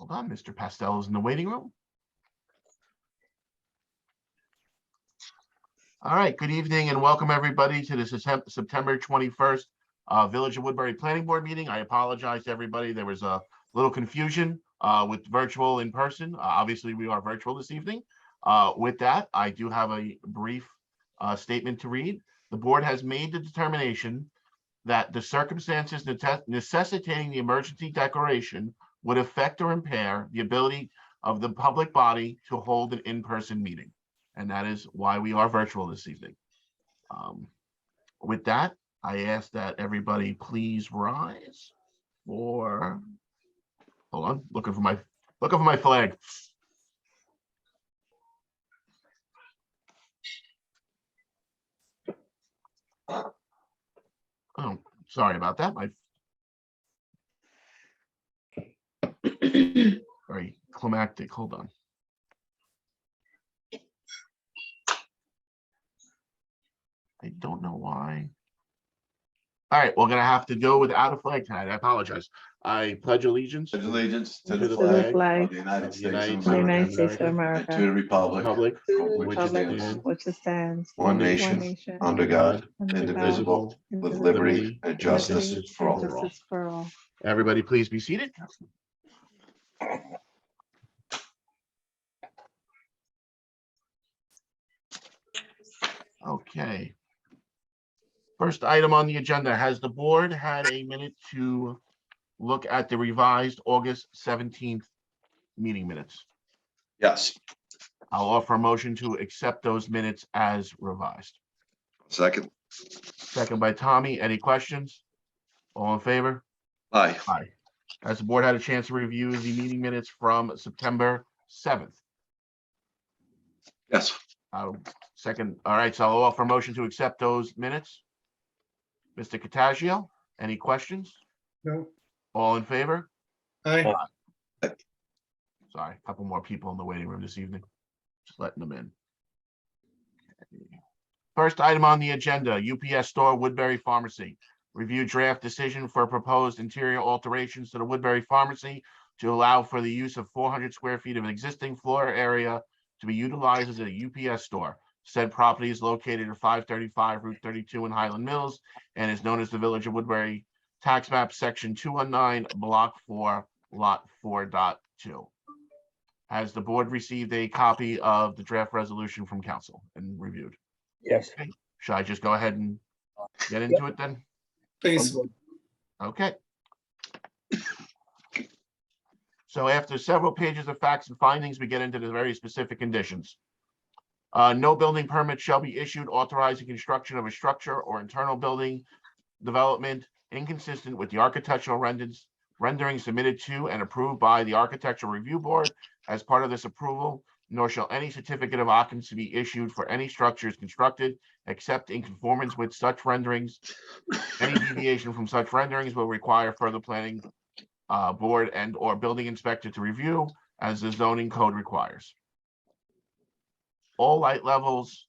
Hold on, Mr. Pastel is in the waiting room. All right, good evening and welcome everybody to the September 21st Village of Woodbury Planning Board meeting. I apologize to everybody. There was a little confusion with virtual in person. Obviously, we are virtual this evening. With that, I do have a brief statement to read. The board has made the determination that the circumstances necessitating the emergency declaration would affect or impair the ability of the public body to hold an in-person meeting. And that is why we are virtual this evening. With that, I ask that everybody please rise for, hold on, looking for my flag. Oh, sorry about that. My very climactic. Hold on. I don't know why. All right, we're gonna have to go without a flag tonight. I apologize. I pledge allegiance Pledge allegiance to to the the flag of the United States of America, and to the republic for which it stands, one nation, under God, indivisible, with liberty and justice for all. Everybody, please be seated. Okay. First item on the agenda, has the board had a minute to look at the revised August 17th meeting minutes? Yes. I'll offer a motion to accept those minutes as revised. Second. Second by Tommy. Any questions? All in favor? Aye. Aye. Has the board had a chance to review the meeting minutes from September 7th? Yes. Second. All right, so I'll offer a motion to accept those minutes. Mr. Cottagio, any questions? No. All in favor? Aye. Sorry, a couple more people in the waiting room this evening. Just letting them in. Okay. First item on the agenda, UPS Store Woodbury Pharmacy. Review draft decision for proposed interior alterations to the Woodbury Pharmacy to allow for the use of 400 square feet of an existing floor area to be utilized as a UPS store. Said property is located at 535 Route 32 in Highland Mills and is known as the Village of Woodbury, Tax Map Section 219, Block 4, Lot 4.2. Has the board received a copy of the draft resolution from council and reviewed? Yes. Okay. Should I just go ahead and get into it then? Please. Okay. So after several pages of facts and findings, we get into the very specific conditions. No building permit shall be issued authorizing construction of a structure or internal building development inconsistent with the architectural rendering submitted to and approved by the Architectural Review Board. As part of this approval, nor shall any certificate of occupancy be issued for any structures constructed except in conformance with such renderings. Any deviation from such renderings will require further planning board and or building inspector to review as the zoning code requires. All light levels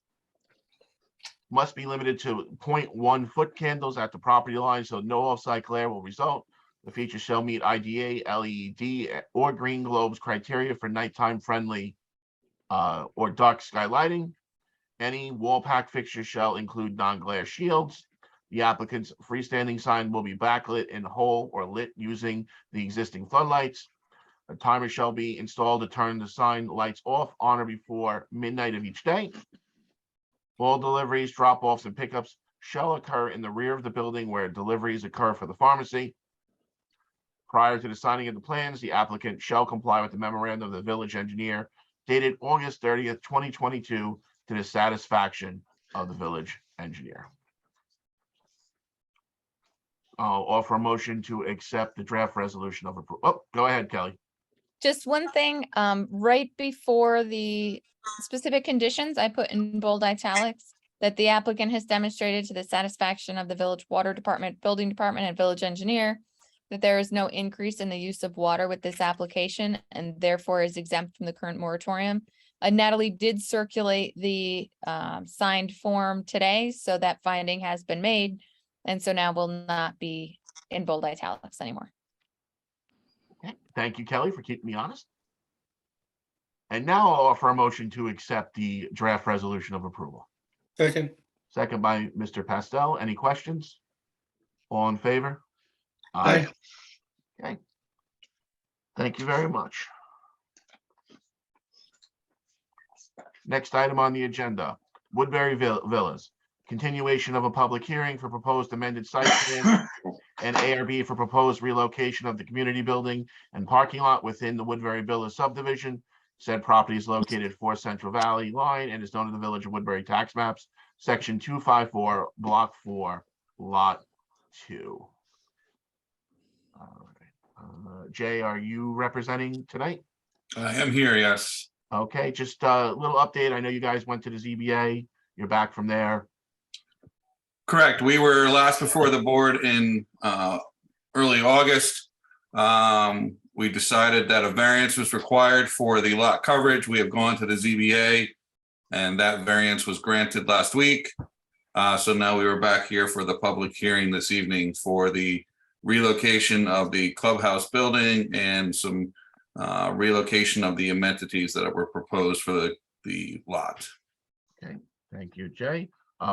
must be limited to 0.1 foot candles at the property line, so no off-site glare will result. The feature shall meet IDA, LED, or green globes criteria for nighttime friendly or dark sky lighting. Any wall pack fixture shall include non-glare shields. The applicant's freestanding sign will be backlit in whole or lit using the existing floodlights. A timer shall be installed to turn the sign lights off on or before midnight of each day. All deliveries, drop-offs, and pickups shall occur in the rear of the building where deliveries occur for the pharmacy. Prior to the signing of the plans, the applicant shall comply with the memorandum of the village engineer dated August 30th, 2022 to the satisfaction of the village engineer. I'll offer a motion to accept the draft resolution of approval. Oh, go ahead, Kelly. Just one thing, right before the specific conditions, I put in bold italics that the applicant has demonstrated to the satisfaction of the village water department, building department, and village engineer that there is no increase in the use of water with this application and therefore is exempt from the current moratorium. Natalie did circulate the signed form today, so that finding has been made. And so now will not be in bold italics anymore. Okay, thank you, Kelly, for keeping me honest. And now I'll offer a motion to accept the draft resolution of approval. Second. Second by Mr. Pastel. Any questions? All in favor? Aye. Okay. Thank you very much. Next item on the agenda, Woodbury Villas. Continuation of a public hearing for proposed amended site plan and ARB for proposed relocation of the community building and parking lot within the Woodbury Villas subdivision. Said property is located at 4 Central Valley Line and is known in the Village of Woodbury tax maps, section 254, block 4, lot 2. All right. Jay, are you representing tonight? I am here, yes. Okay, just a little update. I know you guys went to the ZBA. You're back from there. Correct. We were last before the board in early August. We decided that a variance was required for the lot coverage. We have gone to the ZBA and that variance was granted last week. So now we were back here for the public hearing this evening for the relocation of the clubhouse building and some relocation of the amenities that were proposed for the lot. Okay, thank you, Jay.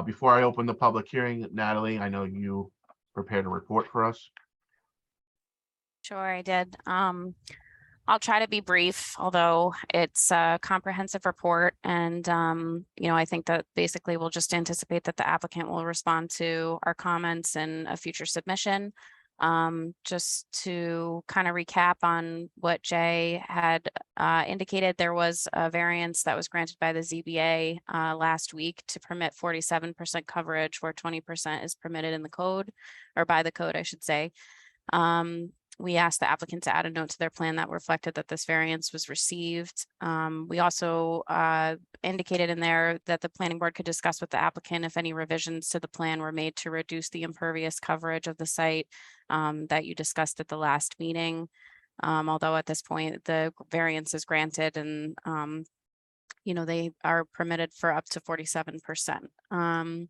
Before I open the public hearing, Natalie, I know you prepared a report for us. Sure, I did. I'll try to be brief, although it's a comprehensive report. And, I think that basically we'll just anticipate that the applicant will respond to our comments in a future submission. Just to kind of recap on what Jay had indicated, there was a variance that was granted by the ZBA last week to permit 47% coverage where 20% is permitted in the code, or by the code, I should say. We asked the applicant to add a note to their plan that reflected that this variance was received. We also indicated in there that the planning board could discuss with the applicant if any revisions to the plan were made to reduce the impervious coverage of the site that you discussed at the last meeting. Although at this point the variance is granted and they are permitted for up to 47%.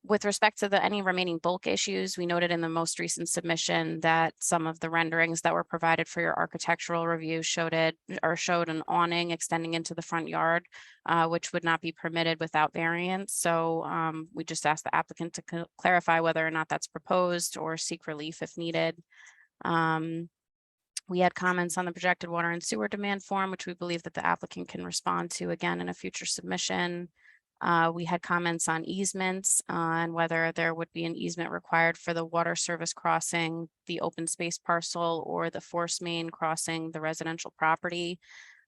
With respect to any remaining bulk issues, we noted in the most recent submission that some of the renderings that were provided for your architectural review showed an awning extending into the front yard, which would not be permitted without variance. So we just asked the applicant to clarify whether or not that's proposed or seek relief if needed. We had comments on the projected water and sewer demand form, which we believe that the applicant can respond to again in a future submission. We had comments on easements and whether there would be an easement required for the water service crossing the open space parcel or the force main crossing the residential property.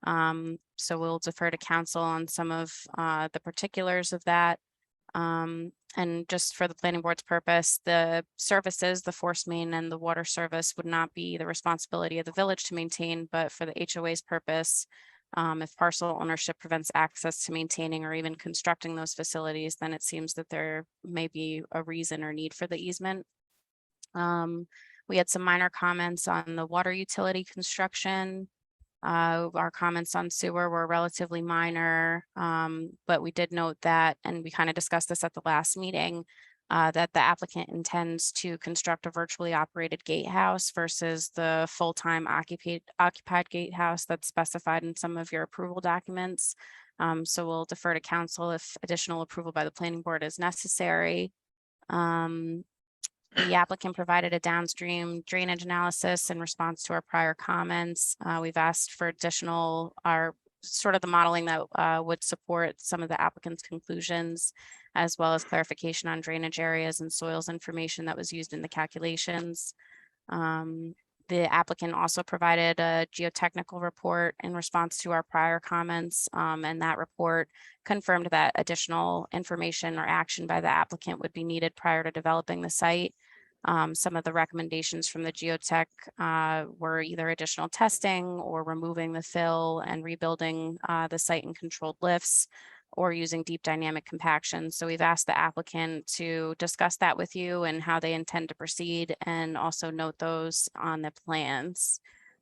So we'll defer to council on some of the particulars of that. And just for the planning board's purpose, the services, the force main and the water service would not be the responsibility of the village to maintain, but for the HOA's purpose, if parcel ownership prevents access to maintaining or even constructing those facilities, then it seems that there may be a reason or need for the easement. We had some minor comments on the water utility construction. Our comments on sewer were relatively minor, but we did note that, and we kind of discussed this at the last meeting, that the applicant intends to construct a virtually operated gatehouse versus the full-time occupied gatehouse that's specified in some of your approval documents. So we'll defer to council if additional approval by the planning board is necessary. The applicant provided a downstream drainage analysis in response to our prior comments. We've asked for additional, sort of the modeling that would support some of the applicant's conclusions, as well as clarification on drainage areas and soils information that was used in the calculations. The applicant also provided a geotechnical report in response to our prior comments, and that report confirmed that additional information or action by the applicant would be needed prior to developing the site. Some of the recommendations from the geotech were either additional testing or removing the fill and rebuilding the site in controlled lifts or using deep dynamic compaction. So we've asked the applicant to discuss that with you and how they intend to proceed, and also note those on the plans,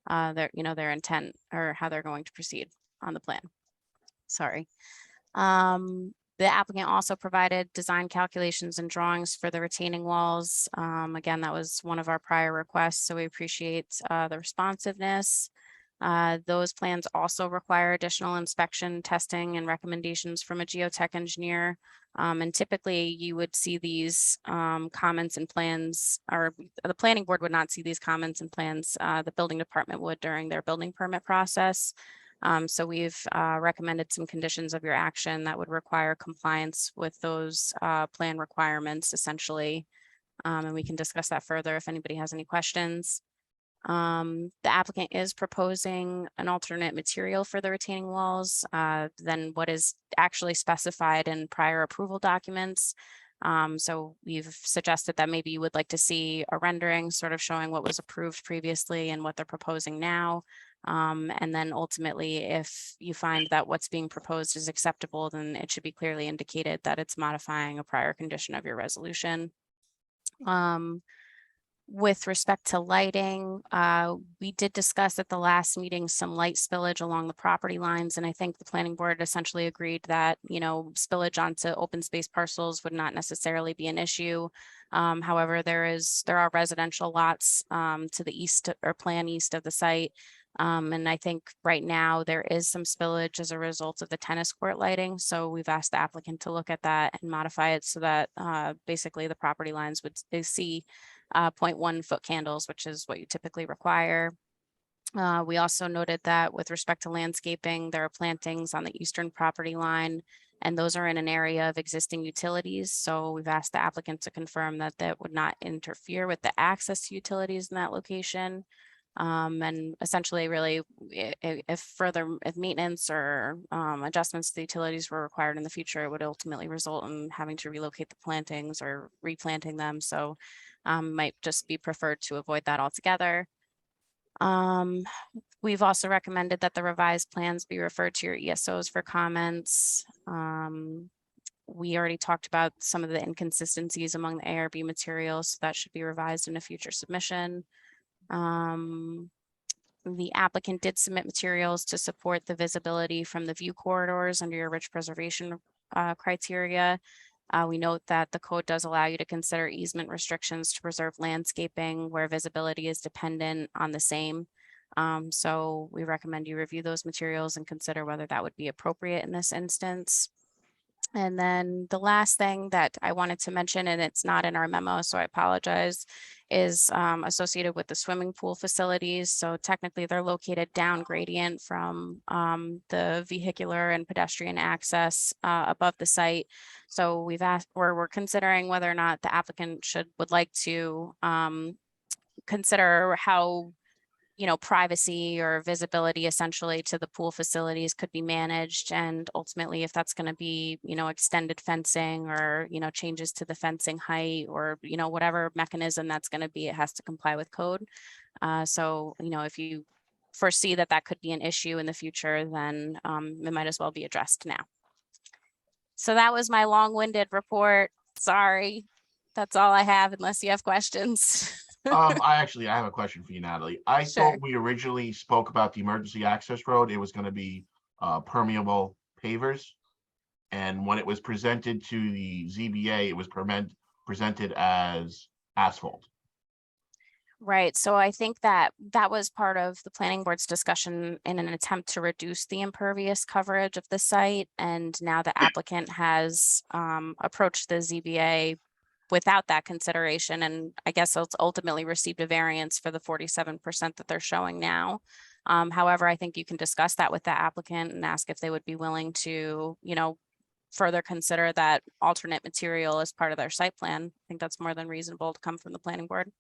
their intent or how they're going to proceed on the plan. Sorry. The applicant also provided design calculations and drawings for the retaining walls. Again, that was one of our prior requests, so we appreciate the responsiveness. Those plans also require additional inspection, testing, and recommendations from a geotech engineer. And typically you would see these comments and plans, or the planning board would not see these comments and plans. The building department would during their building permit process. So we've recommended some conditions of your action that would require compliance with those plan requirements essentially. And we can discuss that further if anybody has any questions. The applicant is proposing an alternate material for the retaining walls than what is actually specified in prior approval documents. So we've suggested that maybe you would like to see a rendering sort of showing what was approved previously and what they're proposing now. And then ultimately, if you find that what's being proposed is acceptable, then it should be clearly indicated that it's modifying a prior condition of your resolution. With respect to lighting, we did discuss at the last meeting some light spillage along the property lines, and I think the planning board essentially agreed that, you know, spillage onto open space parcels would not necessarily be an issue. However, there are residential lots to the east or plan east of the site. And I think right now there is some spillage as a result of the tennis court lighting. So we've asked the applicant to look at that and modify it so that basically the property lines would see 0.1 foot candles, which is what you typically require. We also noted that with respect to landscaping, there are plantings on the eastern property line, and those are in an area of existing utilities. So we've asked the applicant to confirm that that would not interfere with the access to utilities in that location. And essentially really, if maintenance or adjustments to the utilities were required in the future, it would ultimately result in having to relocate the plantings or replanting them. So might just be preferred to avoid that altogether. We've also recommended that the revised plans be referred to your ESOs for comments. We already talked about some of the inconsistencies among the ARB materials, so that should be revised in a future submission. The applicant did submit materials to support the visibility from the view corridors under your rich preservation criteria. We note that the code does allow you to consider easement restrictions to preserve landscaping where visibility is dependent on the same. So we recommend you review those materials and consider whether that would be appropriate in this instance. And then the last thing that I wanted to mention, and it's not in our memo, so I apologize, is associated with the swimming pool facilities. So technically they're located down gradient from the vehicular and pedestrian access above the site. So we're considering whether or not the applicant would like to consider how, you know, privacy or visibility essentially to the pool facilities could be managed. And ultimately, if that's going to be, you know, extended fencing or, you know, changes to the fencing height or, you know, whatever mechanism that's going to be, it has to comply with code. So, you know, if you foresee that that could be an issue in the future, then it might as well be addressed now. So that was my long-winded report. Sorry, that's all I have unless you have questions. I have a question for you, Natalie. I Sure. thought we originally spoke about the emergency access road. It was going to be permeable pavers. And when it was presented to the ZBA, it was presented as asphalt. Right. So I think that was part of the planning board's discussion in an attempt to reduce the impervious coverage of the site. And now the applicant has approached the ZBA without that consideration, and I guess it's ultimately received a variance for the 47% that they're showing now. However, I think you can discuss that with the applicant and ask if they would be willing to, you know, further consider that alternate material as part of their site plan. I think that's more than reasonable to come from the planning board.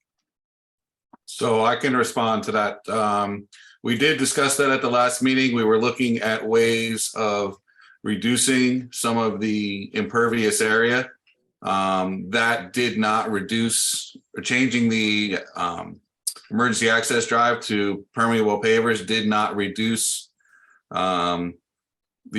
So I can respond to that. We did discuss that at the last meeting. We were looking at ways of reducing some of the impervious area. That did not reduce, or changing the emergency access drive to permeable pavers did not reduce the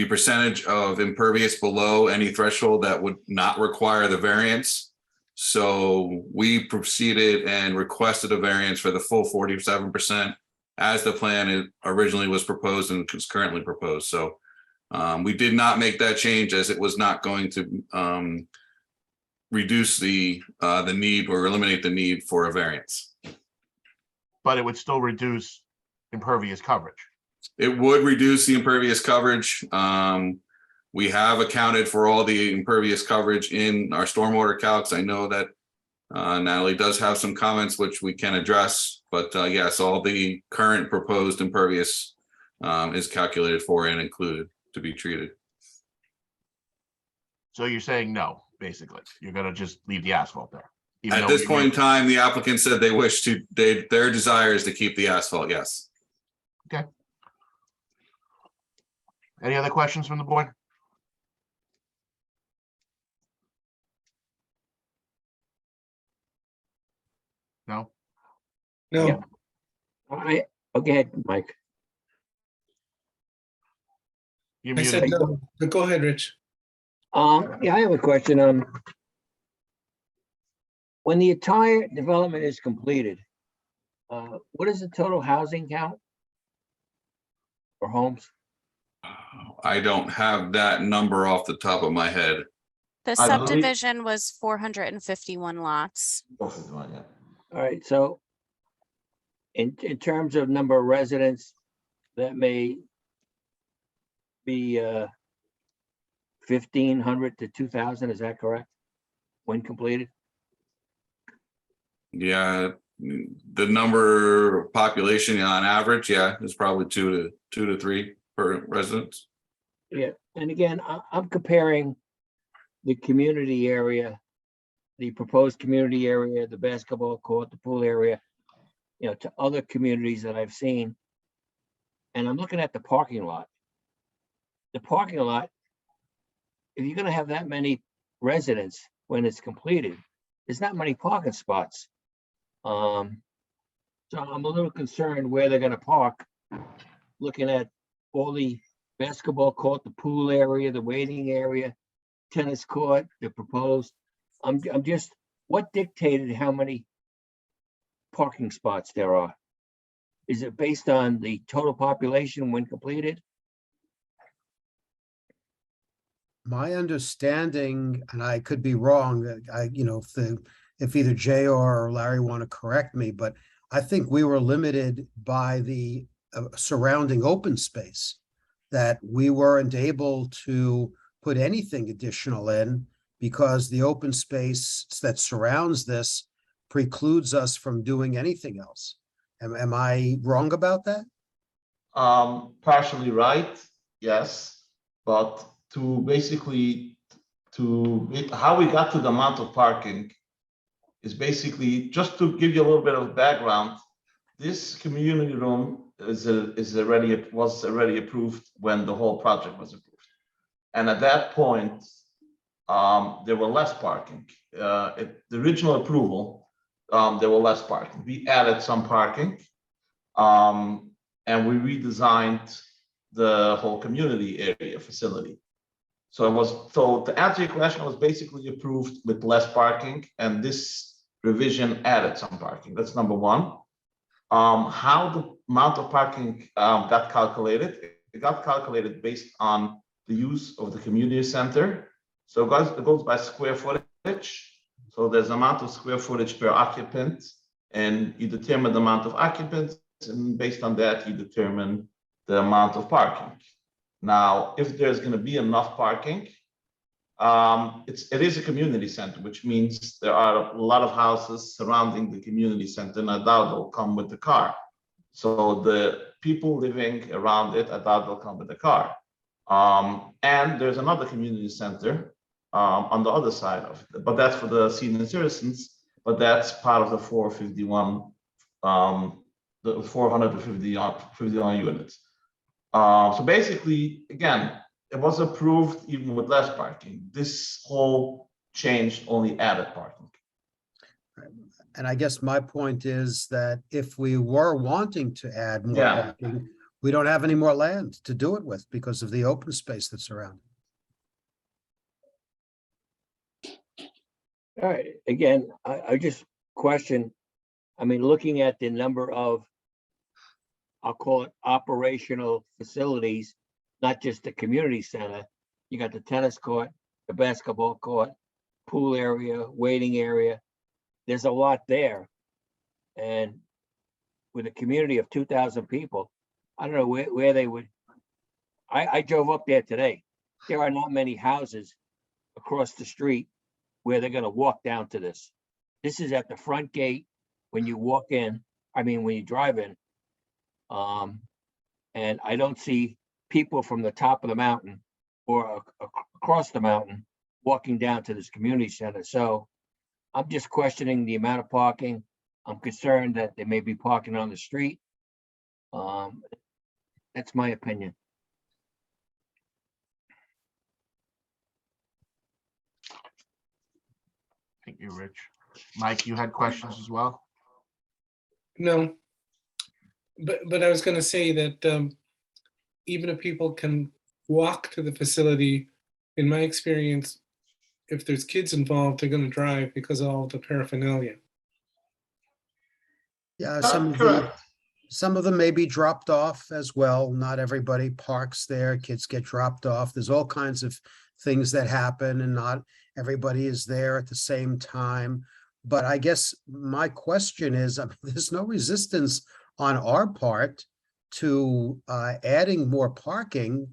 percentage of impervious below any threshold that would not require the variance. So we proceeded and requested a variance for the full 47% as the plan originally was proposed and is currently proposed. So We did not make that change as it was not going to reduce the need or eliminate the need for a variance. But it would still reduce impervious coverage. It would reduce the impervious coverage. We have accounted for all the impervious coverage in our stormwater calcs. I know that Natalie does have some comments which we can address, but yes, all the current proposed impervious is calculated for and included to be treated. So you're saying no, basically. You're gonna just leave the asphalt there. even At though this we point in made- time, the applicant said they wish to, their desire is to keep the asphalt, yes. Any other questions from the board? No? No, Yeah. Okay, ahead, Mike. You're I said muted. no, but go ahead, Rich. Yeah, I have a question. When the entire development is completed, what is the total housing count for homes? I don't have that number off the top of my head. The I believe- subdivision was 451 lots. All right, so in terms of number of residents, that may be 1,500 to 2,000, is that correct? When completed? Yeah, the number of population on average, yeah, is probably two to three per residence. Yeah, and again, I'm comparing the community area, the proposed community area, the basketball court, the pool area, you know, to other communities that I've seen. And I'm looking at the parking lot. The parking lot, if you're gonna have that many residents when it's completed, there's not many parking spots. So I'm a little concerned where they're gonna park, looking at all the basketball court, the pool area, the waiting area, tennis court, the proposed. I'm just, what dictated how many parking spots there are? Is it based on the total population when completed? My understanding, and I could be wrong, if either Jay or Larry want to correct me, but I think we were limited by the surrounding open space, that we weren't able to put anything additional in because the open space that surrounds this precludes us from doing anything else. Am I wrong about that? Partially right, yes, but how we got to the amount of parking is basically, just to give you a little bit of background, this community room was already approved when the whole project was approved. And at that point, there were less parking. At the original approval, there were less parking. We added some parking, and we redesigned the whole community area facility. So to answer your question, it was basically approved with less parking, and this revision added some parking. That's number one. How the amount of parking got calculated? It got calculated based on the use of the community center. So it goes by square footage. So there's amount of square footage per occupant, and you determine the amount of occupants, and based on that, you determine the amount of parking. Now, if there's going to be enough parking, it is a community center, which means there are a lot of houses surrounding the community center, and I doubt they'll come with the car. So the people living around it, I doubt they'll come with the car. And there's another community center on the other side of it, but that's for the senior citizens, but that's part of the 451, the 451 units. So basically, again, it was approved even with less parking. This whole change only added parking. And I guess my point is that if we were wanting to add more Yeah. parking, we don't have any more land to do it with because of the open space that's around. All right, again, I just question, I mean, looking at the number of, I'll call it operational facilities, not just the community center. You got the tennis court, the basketball court, pool area, waiting area. There's a lot there. And with a community of 2,000 people, I don't know where they would. I drove up there today. There are not many houses across the street where they're going to walk down to this. This is at the front gate when you walk in, when you drive in. And I don't see people from the top of the mountain or across the mountain walking down to this community center. So I'm just questioning the amount of parking. I'm concerned that they may be parking on the street. That's my opinion. Thank you, Rich. Mike, you had questions as well? No. But I was going to say that even if people can walk to the facility, in my experience, if there's kids involved, they're going to drive because of all the paraphernalia. Yeah, Correct. some of them may be dropped off as well. Not everybody parks there. Kids get dropped off. There's all kinds of things that happen, and not everybody is there at the same time. But I guess my question is, there's no resistance on our part to adding more parking,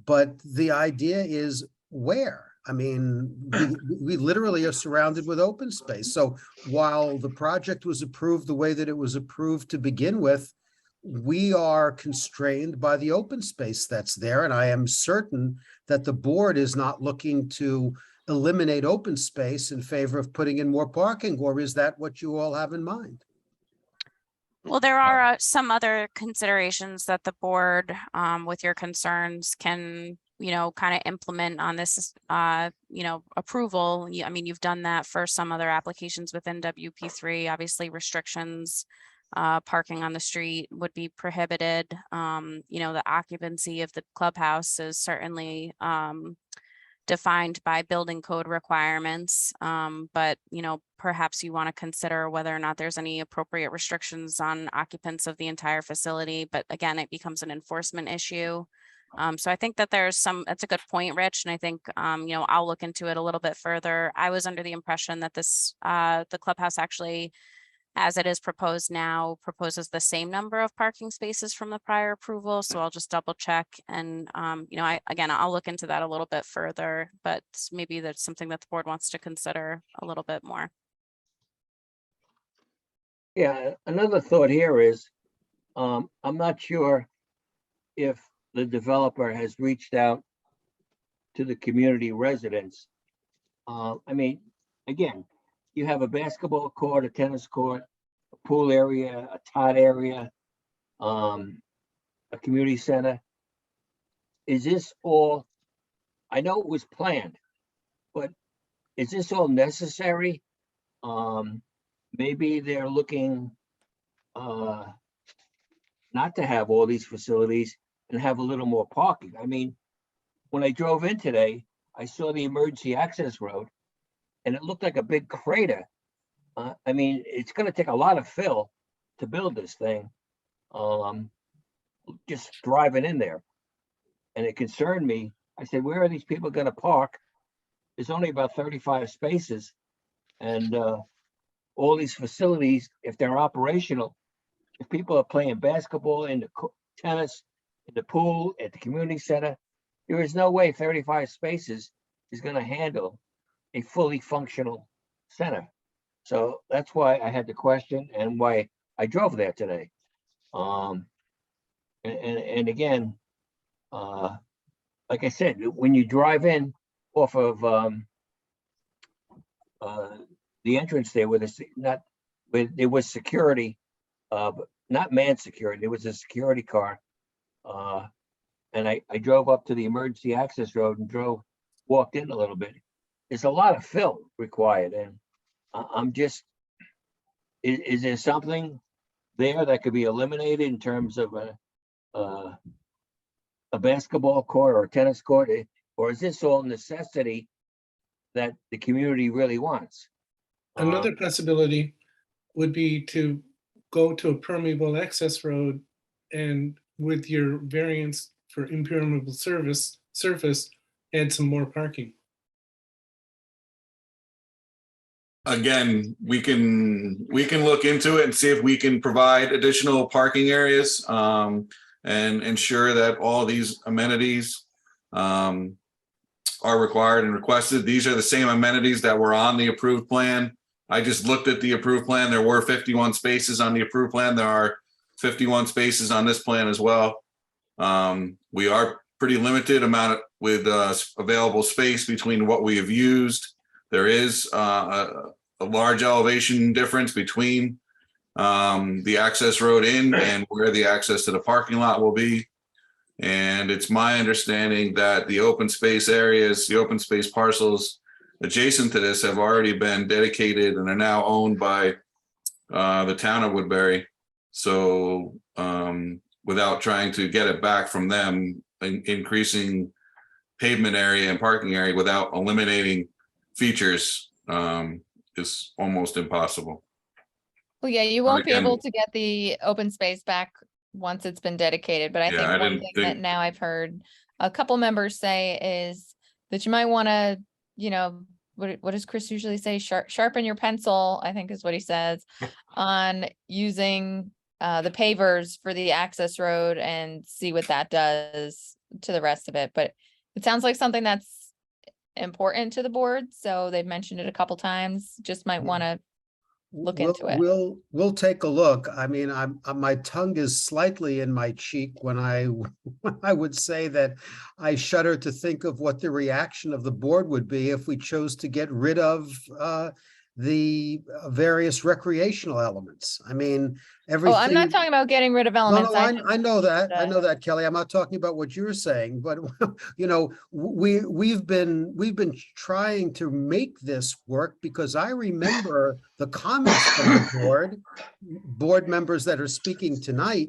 but the idea is where? We literally are surrounded with open space. So while the project was approved the way that it was approved to begin with, we are constrained by the open space that's there. And I am certain that the board is not looking to eliminate open space in favor of putting in more parking, or is that what you all have in mind? Well, there are some other considerations that the board, with your concerns, can, kind of implement on this, approval. You've done that for some other applications within WP3. Obviously, restrictions, parking on the street would be prohibited. The occupancy of the clubhouse is certainly defined by building code requirements. But, perhaps you want to consider whether or not there's any appropriate restrictions on occupants of the entire facility. But again, it becomes an enforcement issue. So I think that that's a good point, Rich. And I think, I'll look into it a little bit further. I was under the impression that the clubhouse actually, as it is proposed now, proposes the same number of parking spaces from the prior approval. So I'll just double check. And, I'll look into that a little bit further, but maybe that's something that the board wants to consider a little bit more. Yeah, another thought here is, I'm not sure if the developer has reached out to the community residents. Again, you have a basketball court, a tennis court, a pool area, a tot area, a community center. Is this all, I know it was planned, but is this all necessary? Maybe they're looking not to have all these facilities and have a little more parking. When I drove in today, I saw the emergency access road and it looked like a big crater. It's going to take a lot of fill to build this thing. Just driving in there. And it concerned me. I said, where are these people going to park? There's only about 35 spaces. And all these facilities, if they're operational, if people are playing basketball in the tennis, in the pool, at the community center, there is no way 35 spaces is going to handle a fully functional center. So that's why I had the question and why I drove there today. And again, like I said, when you drive in off of the entrance there, where there was security, not manned security, there was a security car. And I drove up to the emergency access road and walked in a little bit. There's a lot of fill required, and I'm just, is there something there that could be eliminated in terms of a basketball court or a tennis court, or is this all necessity that the community really wants? Another possibility would be to go to a permeable access road, and with your variance for impermeable surface, add some more parking. Again, we can look into it and see if we can provide additional parking areas and ensure that all these amenities are required and requested. These are the same amenities that were on the approved plan. I just looked at the approved plan. There were 51 spaces on the approved plan. There are 51 spaces on this plan as well. We are pretty limited amount with available space between what we have used. There is a large elevation difference between the access road in and where the access to the parking lot will be. And it's my understanding that the open space areas, the open space parcels adjacent to this have already been dedicated and are now owned by the town of Woodbury. So without trying to get it back from them, increasing pavement area and parking area without eliminating features is almost impossible. Well, yeah, you won't be Again- able to get the open space back once it's been dedicated, but I Yeah, think I one didn't thing that think- now I've heard a couple members say is that you might want to, you know, what does Chris usually say? Sharpen your pencil, I think is what he says, on using the pavers for the access road and see what that does to the rest of it. But it sounds like something that's important to the board, so they've mentioned it a couple times. Just might want to look into it. We'll take a look. I mean, my tongue is slightly in my cheek when I would say that I shudder to think of what the reaction of the board would be if we chose to get rid of the various recreational elements. I mean, everything. Oh, I'm not talking about getting rid of elements. No, I know that. I uh, know that, Kelly. I'm not talking about what you're saying, but you know, we've been trying to make this work because I remember the comments from the board members that are speaking tonight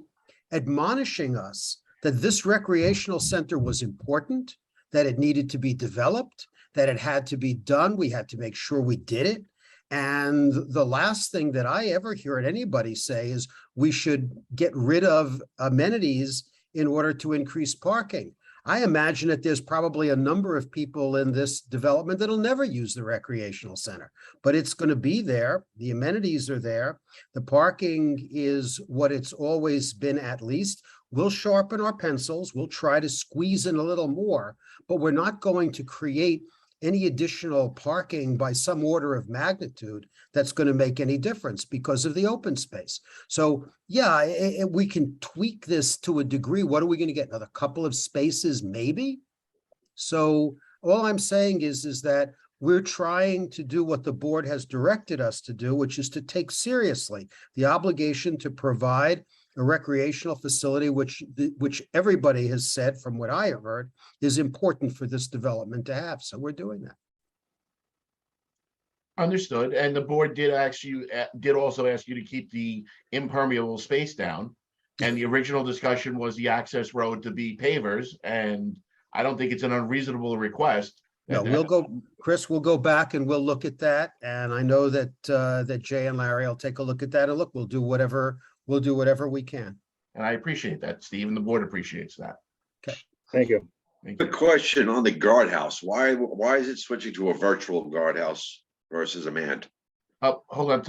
admonishing us that this recreational center was important, that it needed to be developed, that it had to be done. We had to make sure we did it. And the last thing that I ever heard anybody say is we should get rid of amenities in order to increase parking. I imagine that there's probably a number of people in this development that'll never use the recreational center, but it's going to be there. The amenities are there. The parking is what it's always been, at least. We'll sharpen our pencils. We'll try to squeeze in a little more, but we're not going to create any additional parking by some order of magnitude that's going to make any difference because of the open space. So yeah, we can tweak this to a degree. What are we going to get? Another couple of spaces, maybe? So all I'm saying is that we're trying to do what the board has directed us to do, which is to take seriously the obligation to provide a recreational facility, which everybody has said, from what I have heard, is important for this development to have. So we're doing that. Understood. And the board did also ask you to keep the impermeable space down. And the original discussion was the access road to be pavers. And I don't think it's an unreasonable request. No, Chris, we'll go back and we'll look at that. And I know that that Jay and Larry will take a look at that. And look, we'll do whatever we can. And I appreciate that, Steve, and the board appreciates that. Okay. Thank you. Thank The you. question on the guardhouse, why is it switching to a virtual guardhouse versus a manned? Hold on.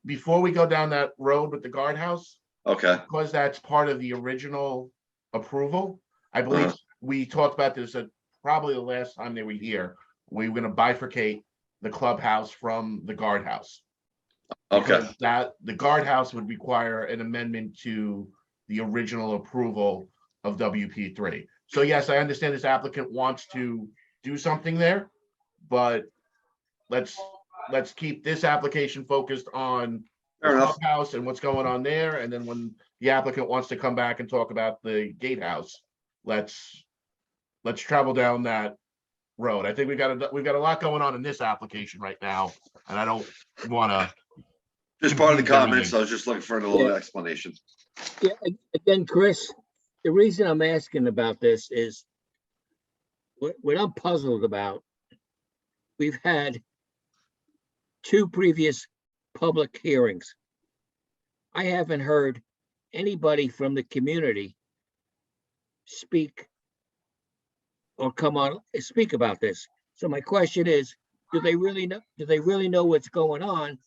Before we go down that road with the guardhouse, Okay, because that's part of the original approval, I believe we talked about this at probably the last time they were here. We were going to bifurcate the clubhouse from the guardhouse. okay. Because that the guardhouse would require an amendment to the original approval of WP3. So yes, I understand this applicant wants to do something there, but let's keep this application focused on the Fair enough. clubhouse and what's going on there. And then when the applicant wants to come back and talk about the gatehouse, let's travel down that road. I think we've got a lot going on in this application right now, and I don't want to. Just part of the confuse everything. comments. I was just looking for a little explanation. Yeah, again, Chris, the reason I'm asking about this is what I'm puzzled about. We've had 2 previous public hearings. I haven't heard anybody from the community speak or come on, speak about this. So my question is, do they really know what's going on?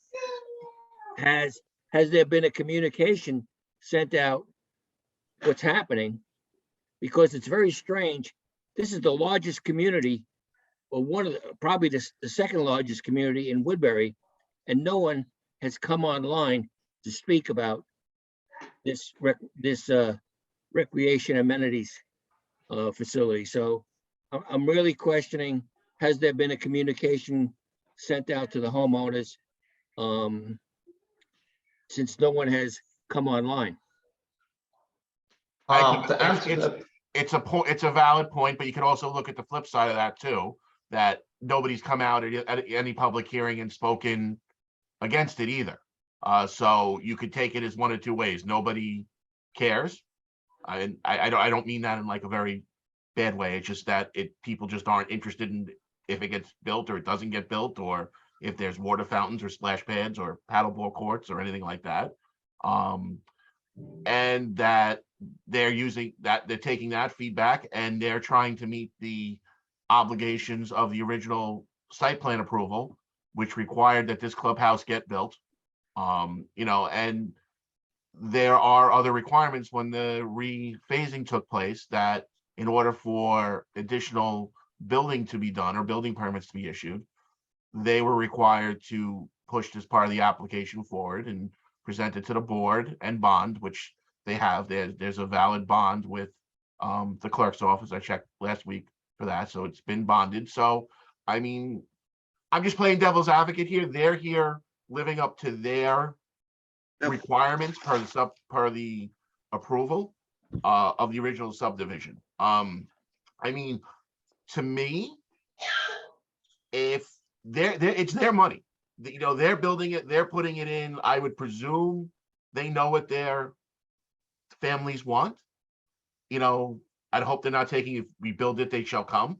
Has there been a communication sent out what's happening? Because it's very strange. This is the largest community, or one of probably the second largest community in Woodbury, and no one has come online to speak about this recreation amenities facility. So I'm really questioning, has there been a communication sent out to the homeowners since no one has come online? To answer that, It's a valid point, but you can also look at the flip side of that too, that nobody's come out at any public hearing and spoken against it either. So you could take it as one of two ways. Nobody cares. I don't mean that in like a very bad way. It's just that people just aren't interested in if it gets built or it doesn't get built, or if there's water fountains or splash pads or paddleball courts or anything like that. And that they're taking that feedback and they're trying to meet the obligations of the original site plan approval, which required that this clubhouse get built. And there are other requirements when the rephasing took place, that in order for additional building to be done or building permits to be issued, they were required to push this part of the application forward and present it to the board and bond, which they have. There's a valid bond with the clerk's office. I checked last week for that, so it's been bonded. So, I mean, I'm just playing devil's advocate here. They're here living up to their requirements per the approval of the original subdivision. I mean, to me, if it's their money, they're building it, they're putting it in. I would presume they know what their families want. I'd hope they're not taking, if we build it, they shall come.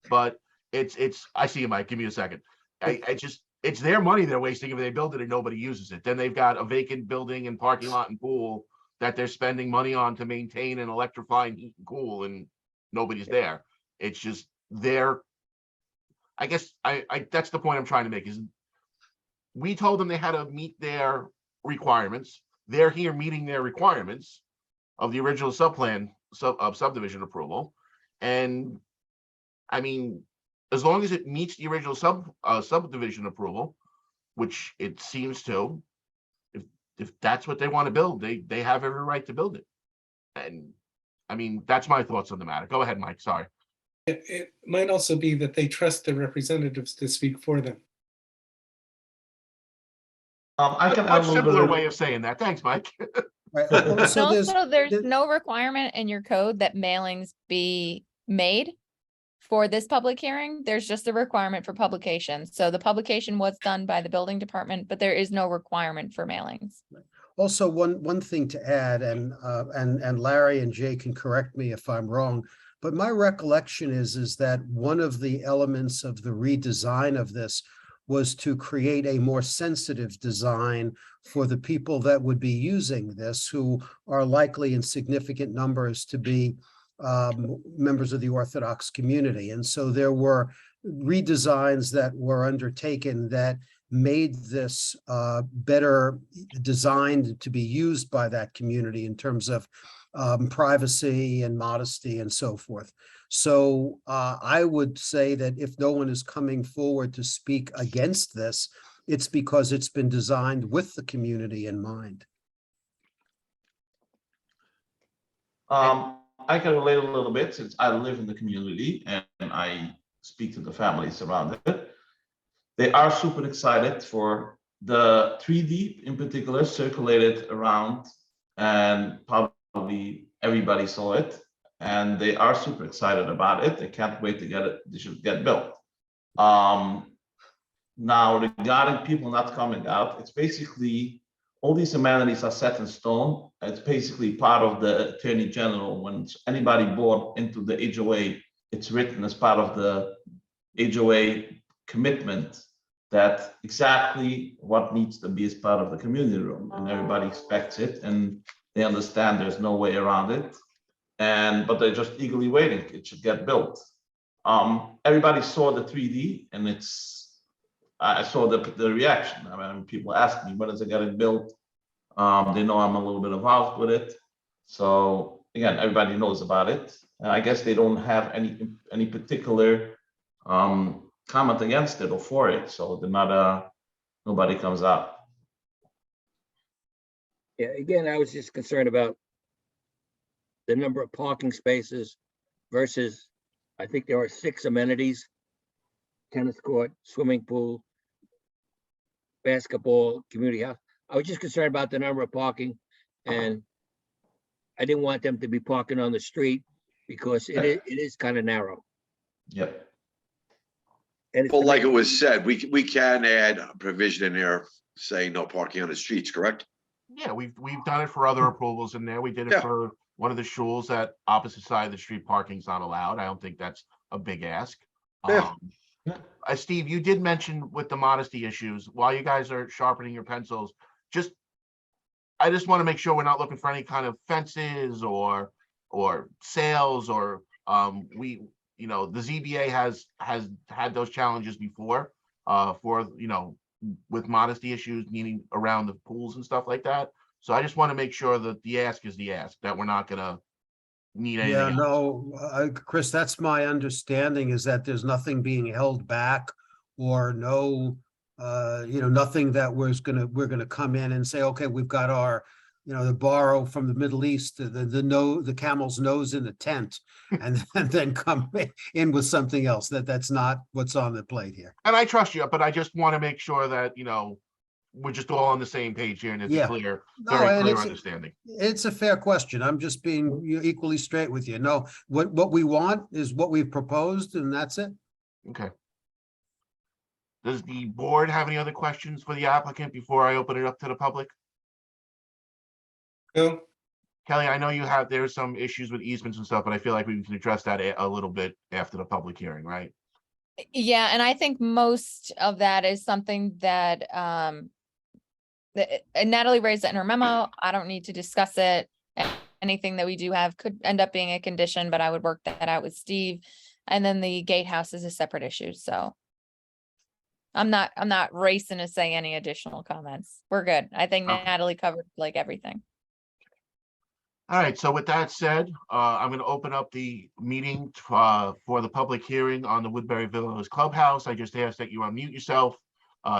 But I see you, Mike. Give me a second. It's their money they're wasting if they build it and nobody uses it. Then they've got a vacant building and parking lot and pool that they're spending money on to maintain and electrify and heat and cool, and nobody's there. It's just I guess that's the point I'm trying to make, is we told them they had to meet their requirements. They're here meeting their requirements of the original subdivision approval. And I mean, as long as it meets the original subdivision approval, which it seems to, if that's what they want to build, they have every right to build it. And I mean, that's my thoughts on the matter. Go ahead, Mike. Sorry. It might also be that they trust their representatives to speak for them. I can a much simpler way of saying that. Thanks, Mike. Right. Also, there's no requirement in your code that mailings be made for this public hearing. There's just a requirement for publication. So the publication was done by the building department, but there is no requirement for mailings. Also, one thing to add, and Larry and Jay can correct me if I'm wrong, but my recollection is that one of the elements of the redesign of this was to create a more sensitive design for the people that would be using this, who are likely in significant numbers to be members of the Orthodox community. And so there were redesigns that were undertaken that made this better designed to be used by that community in terms of privacy and modesty and so forth. So I would say that if no one is coming forward to speak against this, it's because it's been designed with the community in mind. I can relate a little bit, since I live in the community and I speak to the families around it. They are super excited for the 3D in particular circulated around, and probably everybody saw it, and they are super excited about it. They can't wait to get it. They should get built. Now, regarding people not coming out, it's basically all these amenities are set in stone. It's basically part of the Attorney General. When anybody bought into the HOA, it's written as part of the HOA commitment that exactly what needs to be as part of the community room, and everybody expects it, and they understand there's no way around it. But they're just eagerly waiting. It should get built. Everybody saw the 3D, and I saw the reaction. I mean, people ask me, when is it getting built? They know I'm a little bit involved with it. So again, everybody knows about it. I guess they don't have any particular comment against it or for it. So they're not, nobody comes out. Yeah, again, I was just concerned about the number of parking spaces versus, I think there are 6 amenities: tennis court, swimming pool, basketball, community house. I was just concerned about the number of parking, and I didn't want them to be parking on the street because it is kind of narrow. Yep. And it's Well, like it was said, we can add a provision in there saying no parking on the streets, correct? Yeah, we've done it for other approvals in there. We did it Yeah. for one of the schools that opposite side of the street parking's not allowed. I don't think that's a big ask. Yeah. Steve, you did mention with the modesty issues, while you guys are sharpening your pencils, I just want to make sure we're not looking for any kind of fences or sales or the ZBA has had those challenges before for with modesty issues, meaning around the pools and stuff like that. So I just want to make sure that the ask is the ask, that we're not gonna need anything Yeah, else. no, Chris, that's my understanding, is that there's nothing being held back or no, nothing that we're gonna come in and say, okay, we've got our, the borrow from the Middle East, the camel's nose in the tent, and then come in with something else. That's not what's on the plate here. And I trust you, but I just want to make sure that, we're just all on the same page here and it's a Yeah. clear, No, very and clear it's- understanding. It's a fair question. I'm just being equally straight with you. No, what we want is what we've proposed, and that's it. Okay. Does the board have any other questions for the applicant before I open it up to the public? No, Kelly, I know there's some issues with easements and stuff, but I feel like we can address that a little bit after the public hearing, right? Yeah, and I think most of that is something that and Natalie raised it in her memo. I don't need to discuss it. Anything that we do have could end up being a condition, but I would work that out with Steve. And then the gatehouse is a separate issue, so I'm not racing to say any additional comments. We're good. I think Okay. Natalie covered like everything. All right, so with that said, I'm going to open up the meeting for the public hearing on the Woodbury Villas Clubhouse. I just ask that you unmute yourself,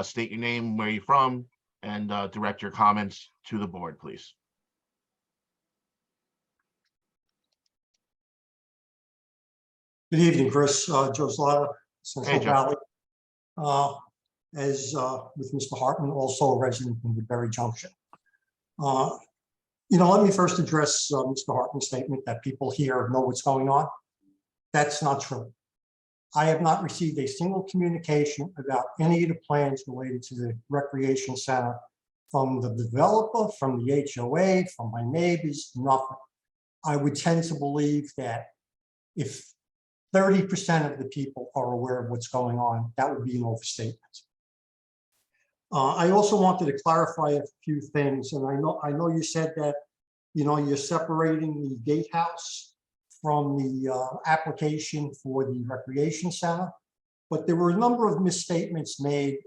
state your name, where you're from, and direct your comments to the board, please. Good evening, Chris. Joe Zlotta, Hey, Central Joe. Valley. As with Mr. Hartman, also a resident in Woodbury Junction. Let me first address Mr. Hartman's statement that people here know what's going on. That's not true. I have not received a single communication about any of the plans related to the recreation center from the developer, from the HOA, from my neighbors, nothing. I would tend to believe that if 30% of the people are aware of what's going on, that would be an overstatement. I also wanted to clarify a few things, and I know you said that you're separating the gatehouse from the application for the recreation center, but there were a number of misstatements made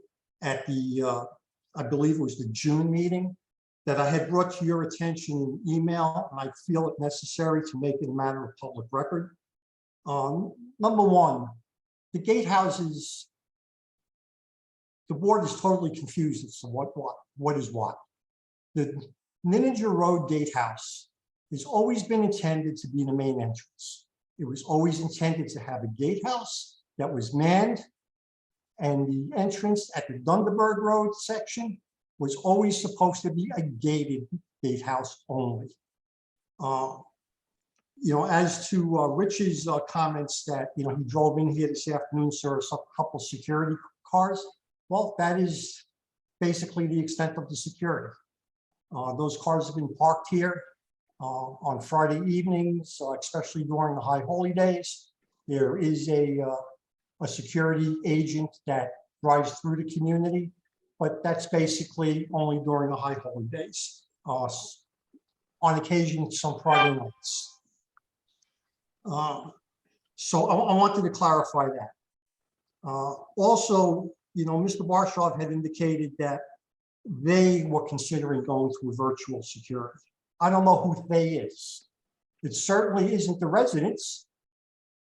at the I believe it was the June meeting that I had brought to your attention in email, and I feel it necessary to make it a matter of public record. Number one, the gatehouses, the board is totally confused as to what is what. The Ninninger Road Gatehouse has always been intended to be the main entrance. It was always intended to have a gatehouse that was manned, and the entrance at the Dunderberg Road section was always supposed to be a gated gatehouse only. As to Rich's comments that he drove in here this afternoon, saw a couple security cars. Well, that is basically the extent of the security. Those cars have been parked here on Friday evenings, especially during the high holy days. There is a security agent that drives through the community, but that's basically only during the high holy days. On occasion, some Friday nights. So I wanted to clarify that. Also, Mr. Barshaw had indicated that they were considering going to a virtual security. I don't know who they is. It certainly isn't the residents,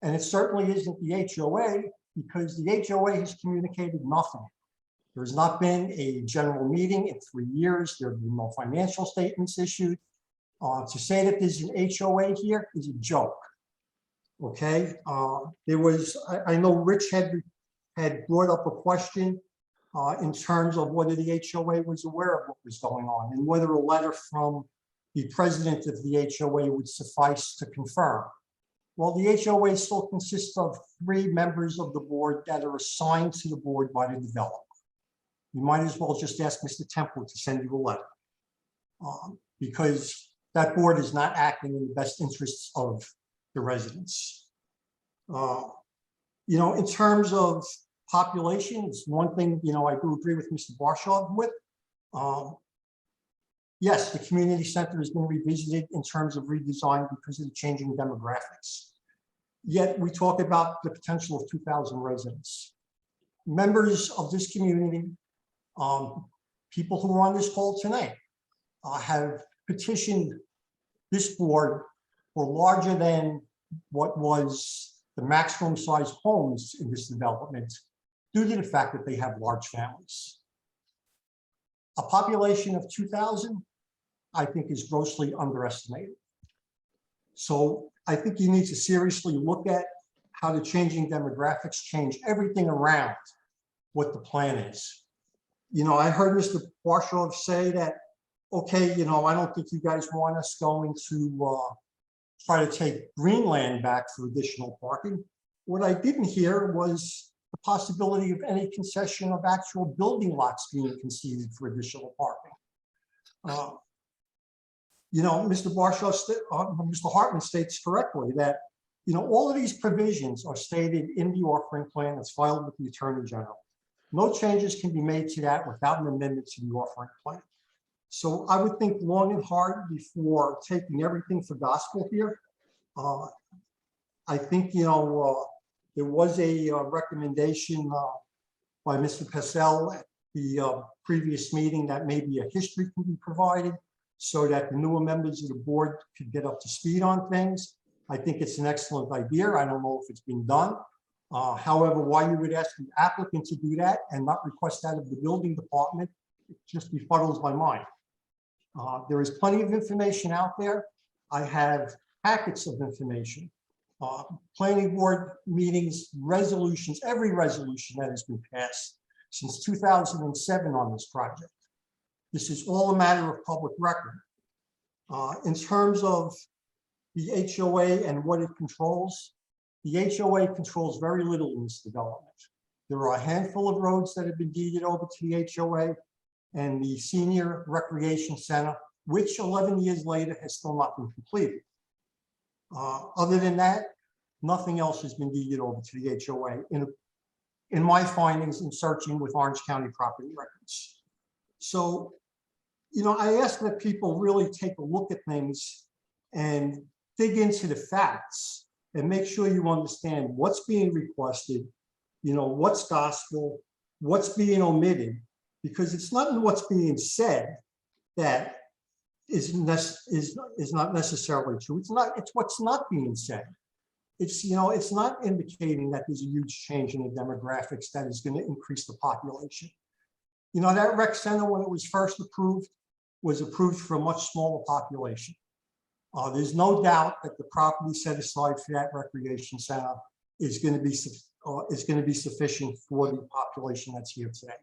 and it certainly isn't the HOA, because the HOA has communicated nothing. There's not been a general meeting in 3 years. There have been no financial statements issued. To say that there's an HOA here is a joke. Okay, there was, I know Rich had brought up a question in terms of whether the HOA was aware of what was going on and whether a letter from the president of the HOA would suffice to confirm. Well, the HOA still consists of 3 members of the board that are assigned to the board by the developer. You might as well just ask Mr. Temple to send you a letter, because that board is not acting in the best interests of the residents. In terms of population, it's one thing, I do agree with Mr. Barshaw with. Yes, the community center has been revisited in terms of redesign because of the changing demographics. Yet we talk about the potential of 2,000 residents. Members of this community, people who are on this call tonight, have petitioned this board for larger than what was the maximum size homes in this development due to the fact that they have large families. A population of 2,000, I think, is grossly underestimated. So I think you need to seriously look at how the changing demographics change everything around what the plan is. I heard Mr. Barshaw say that, okay, I don't think you guys want us going to try to take Greenland back for additional parking. What I didn't hear was the possibility of any concession of actual building lots being conceded for additional parking. Mr. Barshaw, Mr. Hartman states correctly that, all of these provisions are stated in the offering plan that's filed with the Attorney General. No changes can be made to that without an amendment to the offering plan. So I would think long and hard before taking everything for gospel here. I think, there was a recommendation by Mr. Pessell at the previous meeting that maybe a history can be provided so that the newer members of the board could get up to speed on things. I think it's an excellent idea. I don't know if it's been done. However, why you would ask the applicant to do that and not request that of the building department, it just befuddles my mind. There is plenty of information out there. I have packets of information, planning board meetings, resolutions, every resolution that has been passed since 2007 on this project. This is all a matter of public record. In terms of the HOA and what it controls, the HOA controls very little in this development. There are a handful of roads that have been deeded over to the HOA and the senior recreation center, which 11 years later has still not been completed. Other than that, nothing else has been deeded over to the HOA in my findings in searching with Orange County property records. So, I ask that people really take a look at things and dig into the facts and make sure you understand what's being requested, what's gospel, what's being omitted, because it's not what's being said that is not necessarily true. It's what's not being said. It's not indicating that there's a huge change in the demographics that is going to increase the population. That rec center, when it was first approved, was approved for a much smaller population. There's no doubt that the property set aside for that recreation center is going to be sufficient for the population that's here today.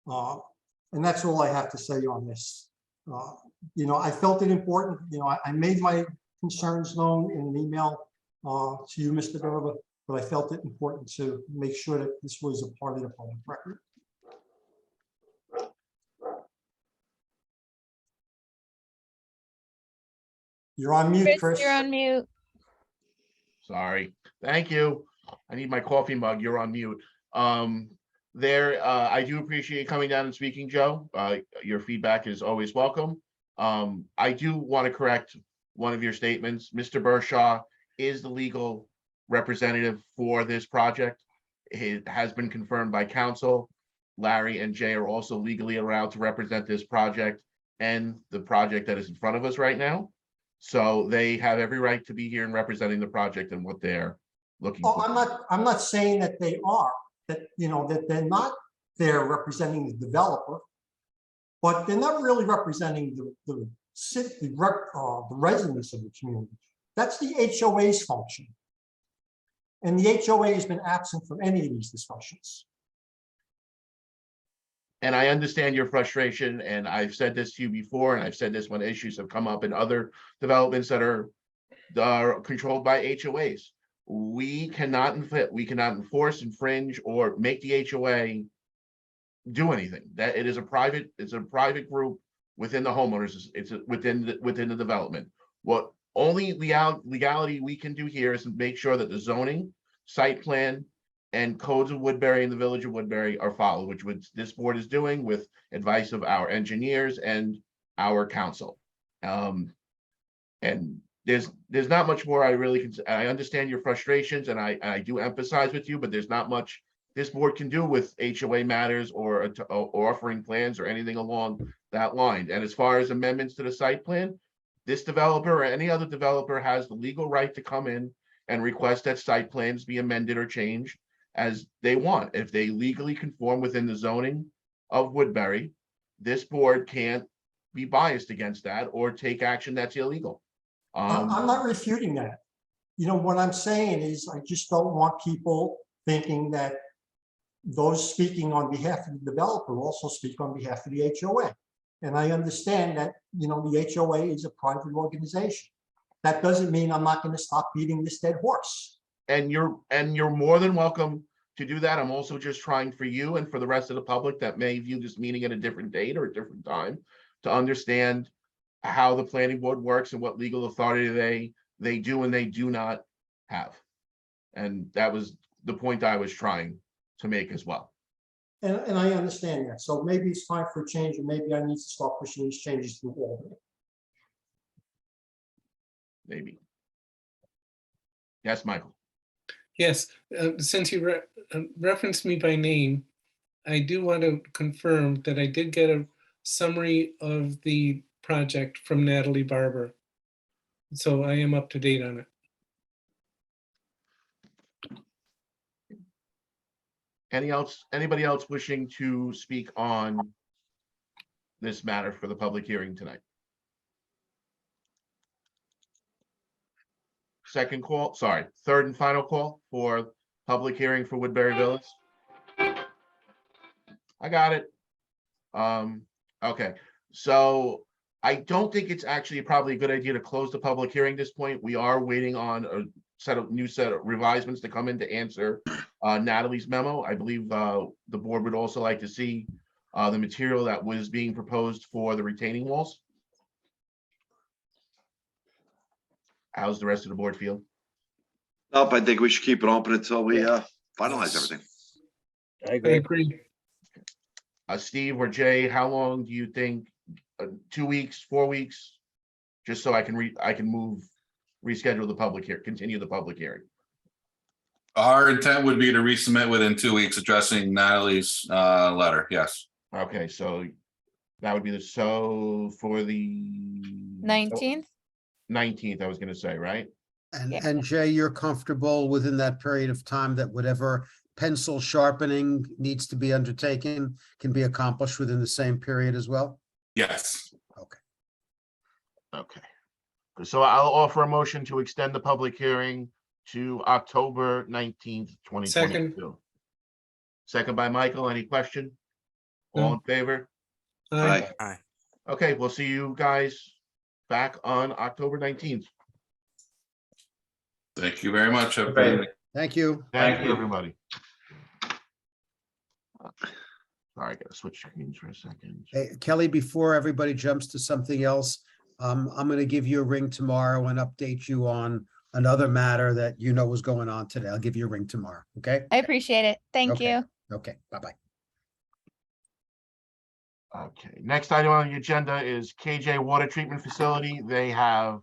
And that's all I have to say on this. I felt it important. I made my concerns known in an email to you, Mr. Gerber, but I felt it important to make sure that this was a part of the public record. You're on mute, Chris. You're on mute. Sorry. Thank you. I need my coffee mug. You're on mute. I do appreciate you coming down and speaking, Joe. Your feedback is always welcome. I do want to correct one of your statements. Mr. Barshaw is the legal representative for this project. It has been confirmed by council. Larry and Jay are also legally allowed to represent this project and the project that is in front of us right now. So they have every right to be here and representing the project and what they're looking Oh, for. I'm not saying that they are, that, you know, that they're not there representing the developer, but they're not really representing the residents of the community. That's the HOA's function. And the HOA has been absent from any of these discussions. And I understand your frustration, and I've said this to you before, and I've said this when issues have come up in other developments that are controlled by HOAs. We cannot enforce, infringe, or make the HOA do anything. That it's a private group within the homeowners. It's within the development. What only legality we can do here is make sure that the zoning, site plan, and codes of Woodbury and the village of Woodbury are followed, which this board is doing with advice of our engineers and our council. And there's not much more I really can say. I understand your frustrations, and I do empathize with you, but there's not much this board can do with HOA matters or offering plans or anything along that line. And as far as amendments to the site plan, this developer or any other developer has the legal right to come in and request that site plans be amended or changed as they want. If they legally conform within the zoning of Woodbury, this board can't be biased against that or take action that's illegal. I'm not refuting that. You know, what I'm saying is I just don't want people thinking that those speaking on behalf of the developer also speak on behalf of the HOA. And I understand that, you know, the HOA is a private organization. That doesn't mean I'm not going to stop beating this dead horse. And you're more than welcome to do that. I'm also just trying for you and for the rest of the public that may view this meeting at a different date or a different time to understand how the planning board works and what legal authority they do and they do not have. And that was the point I was trying to make as well. And I understand that. So maybe it's time for a change, and maybe I need to start pushing these changes through Albany. Maybe. Yes, Michael. Yes, since you referenced me by name, I do want to confirm that I did get a summary of the project from Natalie Barber. So I am up to date on it. Anybody else wishing to speak on this matter for the public hearing tonight? Third and final call for public hearing for Woodbury Villas. I got it. Okay, so I don't think it's actually probably a good idea to close the public hearing at this point. We are waiting on a new set of revisements to come in to answer Natalie's memo. I believe the board would also like to see the material that was being proposed for the retaining walls. How's the rest of the board feel? Nope, I think we should keep it open until we finalize everything. I I agree. agree. Steve or Jay, how long do you think? 2 weeks, 4 weeks? Just so I can reschedule the public here, continue the public hearing. Our intent would be to resubmit within 2 weeks addressing Natalie's letter. Yes. Okay, so that would be for the 19th. 19th, I was gonna say, right? And Jay, you're comfortable within that period of time that whatever pencil sharpening needs to be undertaken can be accomplished within the same period as well? Yes. Okay. So I'll offer a motion to extend the public hearing to October 19th, 2022. Second by Michael. Any question? All in favor? Aye. Okay, we'll see you guys back on October 19th. Thank you very much. Have a great evening. Thank you. Thank you, everybody. Sorry, I gotta switch screens for a second. Hey, Kelly, before everybody jumps to something else, I'm going to give you a ring tomorrow and update you on another matter that you know was going on today. I'll give you a ring tomorrow. Okay? I appreciate it. Thank Okay. you. Okay. Bye-bye. Okay, next item on the agenda is KJ Water Treatment Facility. They have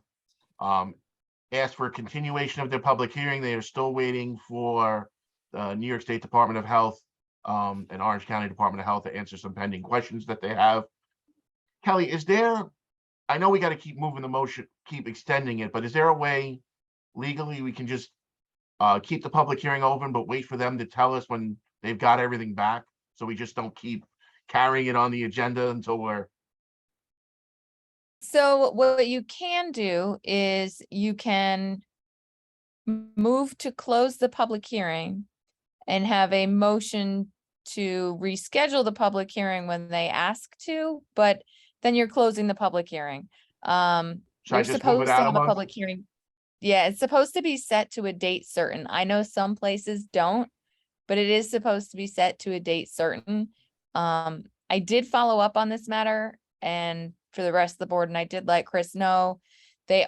asked for a continuation of their public hearing. They are still waiting for the New York State Department of Health and Orange County Department of Health to answer some pending questions that they have. Kelly, is there, I know we got to keep moving the motion, keep extending it, but is there a way legally we can just keep the public hearing open, but wait for them to tell us when they've got everything back? So we just don't keep carrying it on the agenda until we're. So what you can do is you can move to close the public hearing and have a motion to reschedule the public hearing when they ask to, but then you're closing the public hearing. Should I You're just move it supposed to out a have a month? public hearing. Yeah, it's supposed to be set to a date certain. I know some places don't, but it is supposed to be set to a date certain. I did follow up on this matter and for the rest of the board, and I did let Chris know they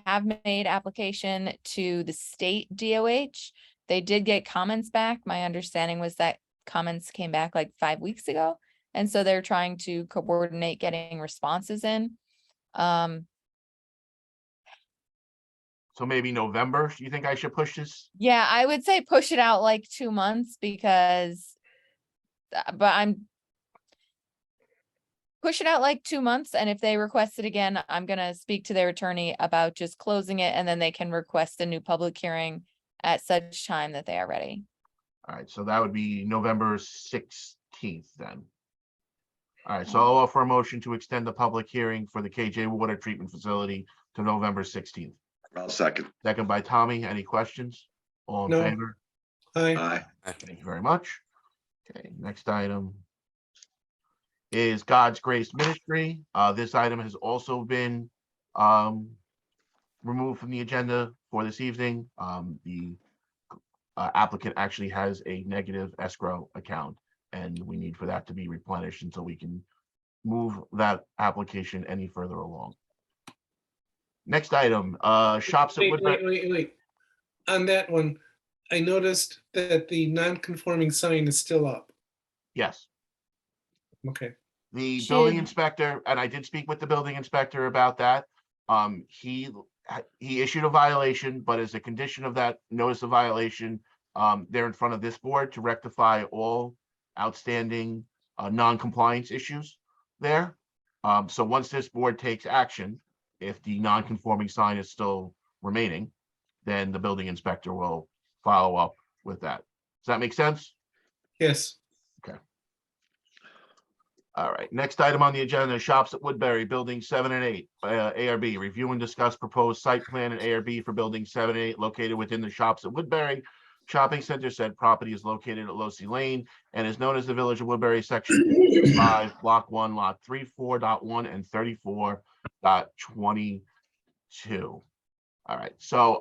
have made application to the state DOH. They did get comments back. My understanding was that comments came back like 5 weeks ago. And so they're trying to coordinate getting responses in. So maybe November, you think I should push this? Yeah, I would say push it out like 2 months because, push it out like 2 months. And if they request it again, I'm going to speak to their attorney about just closing it. And then they can request a new public hearing at such time that they are ready. All right, so that would be November 16th then. All right, so I'll offer a motion to extend the public hearing for the KJ Water Treatment Facility to November 16th. I'll second. Second by Tommy. Any questions? All in No. favor? Aye. Aye. Thank you very much. Okay, next item is God's Grace Ministry. This item has also been removed from the agenda for this evening. The applicant actually has a negative escrow account, and we need for that to be replenished until we can move that application any further along. Next item, shops at Woodbury. Wait. On that one, I noticed that the non-conforming sign is still up. Yes. Okay. The building Should- inspector, and I did speak with the building inspector about that. He issued a violation, but as a condition of that notice of violation, they're in front of this board to rectify all outstanding non-compliance issues there. So once this board takes action, if the non-conforming sign is still remaining, then the building inspector will follow up with that. Does that make sense? Yes. All right, next item on the agenda, shops at Woodbury, building 7 and 8, ARB, review and discuss proposed site plan and ARB for building 7 and 8 located within the shops at Woodbury Shopping Center. Said property is located at Losi Lane and is known as the Village of Woodbury, section 5, block 1, lot 34.1 and 34.22. All right, so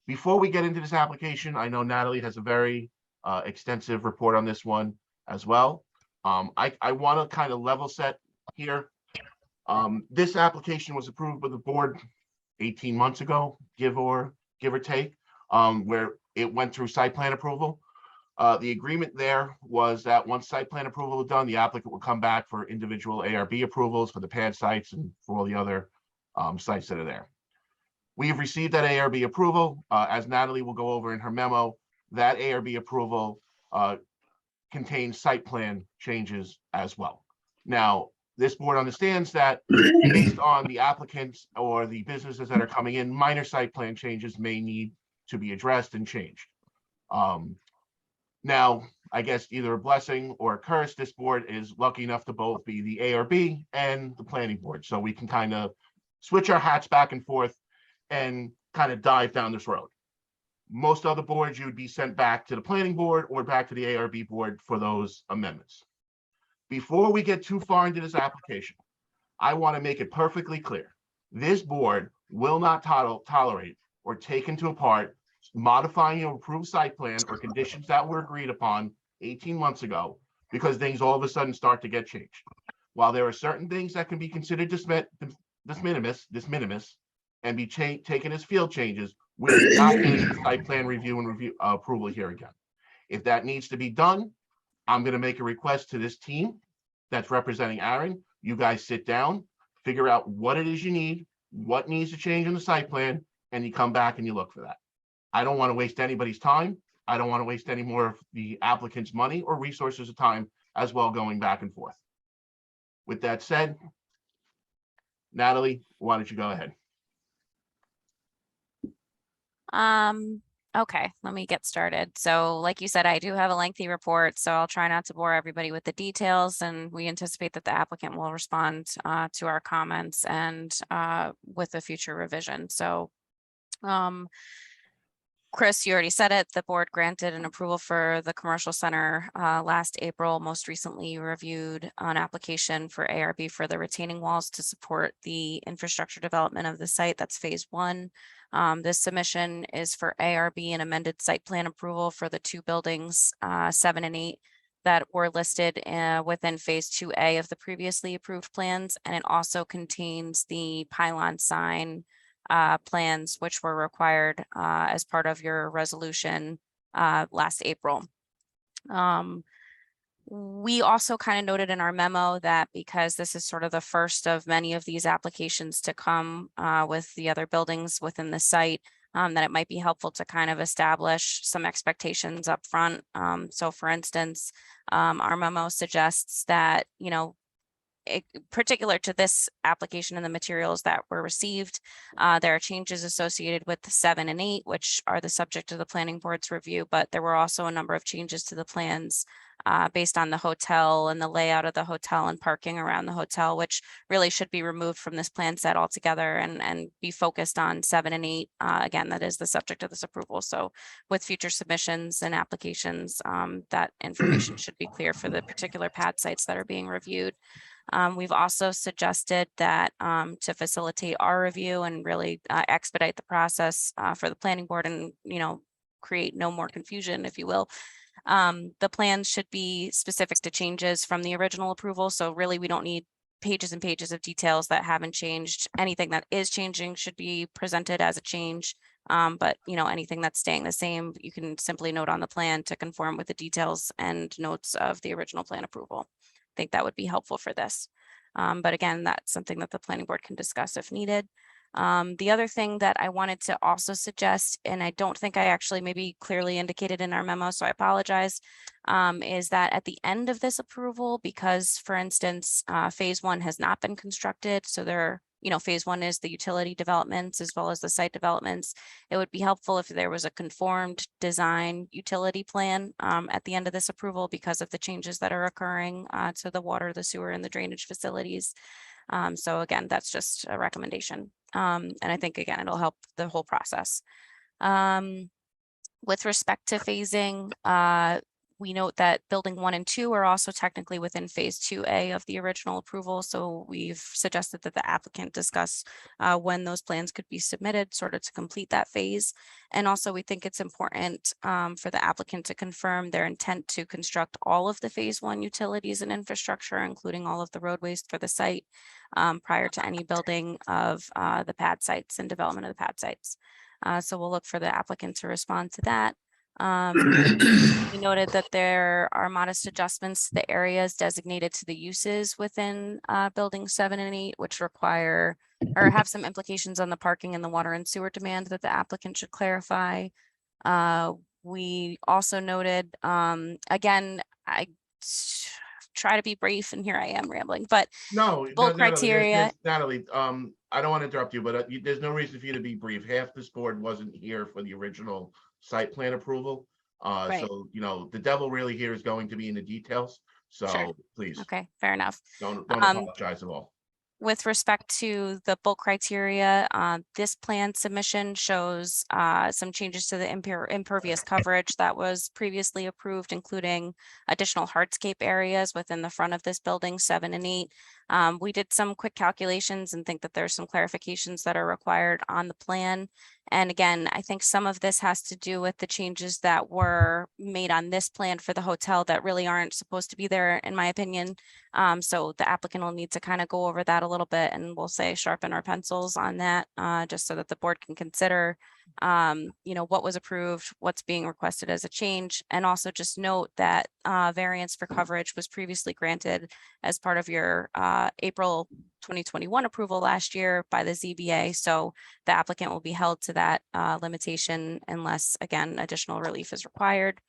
before we get into this application, I know Natalie has a very extensive report on this one as well. I want to kind of level set here. This application was approved by the board 18 months ago, give or take, where it went through site plan approval. The agreement there was that once site plan approval was done, the applicant would come back for individual ARB approvals for the pad sites and for all the other sites that are there. We have received that ARB approval. As Natalie will go over in her memo, that ARB approval contains site plan changes as well. Now, this board understands that based on the applicants or the businesses that are coming in, minor site plan changes may need to be addressed and changed. Now, I guess either a blessing or a curse, this board is lucky enough to both be the ARB and the planning board. So we can kind of switch our hats back and forth and kind of dive down this road. Most other boards, you would be sent back to the planning board or back to the ARB board for those amendments. Before we get too far into this application, I want to make it perfectly clear. This board will not tolerate or take into apart modifying an approved site plan or conditions that were agreed upon 18 months ago because things all of a sudden start to get changed. While there are certain things that can be considered dis minimis and be taken as field changes, we're not getting a site plan review and approval here again. If that needs to be done, I'm going to make a request to this team that's representing Aaron. You guys sit down, figure out what it is you need, what needs to change in the site plan, and you come back and you look for that. I don't want to waste anybody's time. I don't want to waste any more of the applicant's money or resources of time as well going back and forth. With that said, Natalie, why don't you go ahead? Okay, let me get started. So like you said, I do have a lengthy report, so I'll try not to bore everybody with the details, and we anticipate that the applicant will respond to our comments and with a future revision. So Chris, you already said it. The board granted an approval for the commercial center last April. Most recently, you reviewed an application for ARB for the retaining walls to support the infrastructure development of the site. That's phase 1. This submission is for ARB and amended site plan approval for the 2 buildings, 7 and 8, that were listed within phase 2A of the previously approved plans. And it also contains the pylon sign plans, which were required as part of your resolution last April. We also kind of noted in our memo that because this is sort of the first of many of these applications to come with the other buildings within the site, that it might be helpful to kind of establish some expectations up front. So for instance, our memo suggests that, particular to this application and the materials that were received, there are changes associated with the 7 and 8, which are the subject of the planning board's review, but there were also a number of changes to the plans based on the hotel and the layout of the hotel and parking around the hotel, which really should be removed from this plan set altogether and be focused on 7 and 8. Again, that is the subject of this approval. So with future submissions and applications, that information should be clear for the particular pad sites that are being reviewed. We've also suggested that to facilitate our review and really expedite the process for the planning board and, create no more confusion, if you will. The plans should be specific to changes from the original approval. So really, we don't need pages and pages of details that haven't changed. Anything that is changing should be presented as a change. But anything that's staying the same, you can simply note on the plan to conform with the details and notes of the original plan approval. I think that would be helpful for this. But again, that's something that the planning board can discuss if needed. The other thing that I wanted to also suggest, and I don't think I actually maybe clearly indicated in our memo, so I apologize, is that at the end of this approval, because for instance, phase 1 has not been constructed, so there, phase 1 is the utility developments as well as the site developments. It would be helpful if there was a conformed design utility plan at the end of this approval because of the changes that are occurring to the water, the sewer, and the drainage facilities. So again, that's just a recommendation. And I think, again, it'll help the whole process. With respect to phasing, we note that building 1 and 2 are also technically within phase 2A of the original approval. So we've suggested that the applicant discuss when those plans could be submitted, sort of to complete that phase. And also we think it's important for the applicant to confirm their intent to construct all of the phase 1 utilities and infrastructure, including all of the roadways for the site prior to any building of the pad sites and development of the pad sites. So we'll look for the applicant to respond to that. We noted that there are modest adjustments to the areas designated to the uses within buildings 7 and 8, which require or have some implications on the parking and the water and sewer demand that the applicant should clarify. We also noted, again, I try to be brief, and here I am rambling, but bold criteria. Natalie, I don't want to interrupt you, but there's no reason for you to be brief. Half this board wasn't here for the original site plan approval. Right. So, the devil really here is going to be in the details. So Sure. please. Okay, fair enough. Don't apologize at all. With respect to the bulk criteria, this plan submission shows some changes to the impervious coverage that was previously approved, including additional hardscape areas within the front of this building 7 and 8. We did some quick calculations and think that there's some clarifications that are required on the plan. And again, I think some of this has to do with the changes that were made on this plan for the hotel that really aren't supposed to be there, in my opinion. So the applicant will need to kind of go over that a little bit, and we'll say sharpen our pencils on that, just so that the board can consider what was approved, what's being requested as a change, and also just note that variance for coverage was previously granted as part of your April 2021 approval last year by the ZBA. So the applicant will be held to that limitation unless, again, additional relief is required.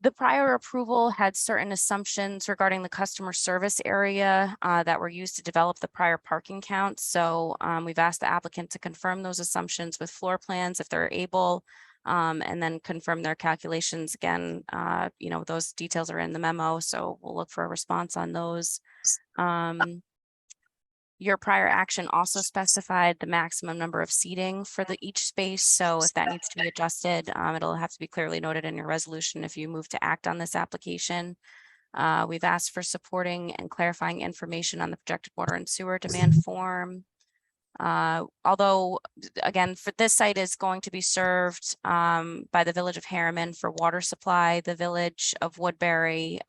The prior approval had certain assumptions regarding the customer service area that were used to develop the prior parking count. So we've asked the applicant to confirm those assumptions with floor plans if they're able, and then confirm their calculations again. Those details are in the memo, so we'll look for a response on those. Your prior action also specified the maximum number of seating for each space. So if that needs to be adjusted, it'll have to be clearly noted in your resolution if you move to act on this application. We've asked for supporting and clarifying information on the projected water and sewer demand form. Although, again, for this site is going to be served by the Village of Harriman for water supply. The Village of Woodbury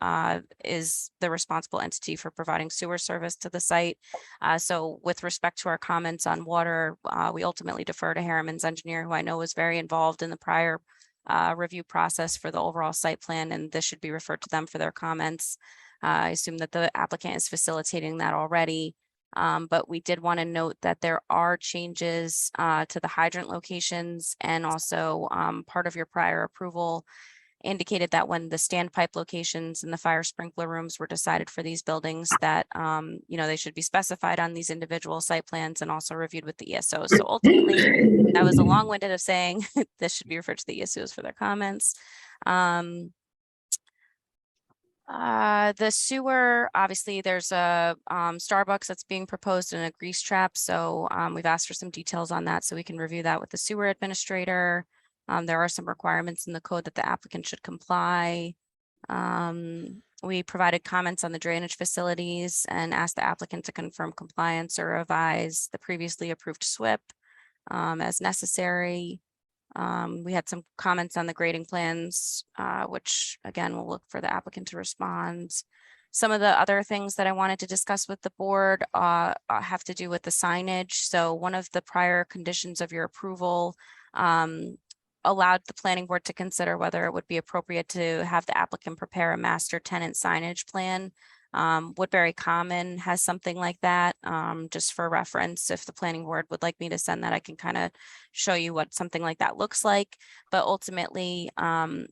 is the responsible entity for providing sewer service to the site. So with respect to our comments on water, we ultimately defer to Harriman's engineer, who I know was very involved in the prior review process for the overall site plan, and this should be referred to them for their comments. I assume that the applicant is facilitating that already. But we did want to note that there are changes to the hydrant locations, and also part of your prior approval indicated that when the standpipe locations and the fire sprinkler rooms were decided for these buildings, that they should be specified on these individual site plans and also reviewed with the ESOs. So ultimately, that was a long-winded of saying this should be referred to the ESOs for their comments. The sewer, obviously there's a Starbucks that's being proposed in a grease trap. So we've asked for some details on that so we can review that with the sewer administrator. There are some requirements in the code that the applicant should comply. We provided comments on the drainage facilities and asked the applicant to confirm compliance or revise the previously approved SWIP as necessary. We had some comments on the grading plans, which again, we'll look for the applicant to respond. Some of the other things that I wanted to discuss with the board have to do with the signage. So one of the prior conditions of your approval allowed the planning board to consider whether it would be appropriate to have the applicant prepare a master tenant signage plan. Woodbury Common has something like that, just for reference. If the planning board would like me to send that, I can kind of show you what something like that looks like. But ultimately,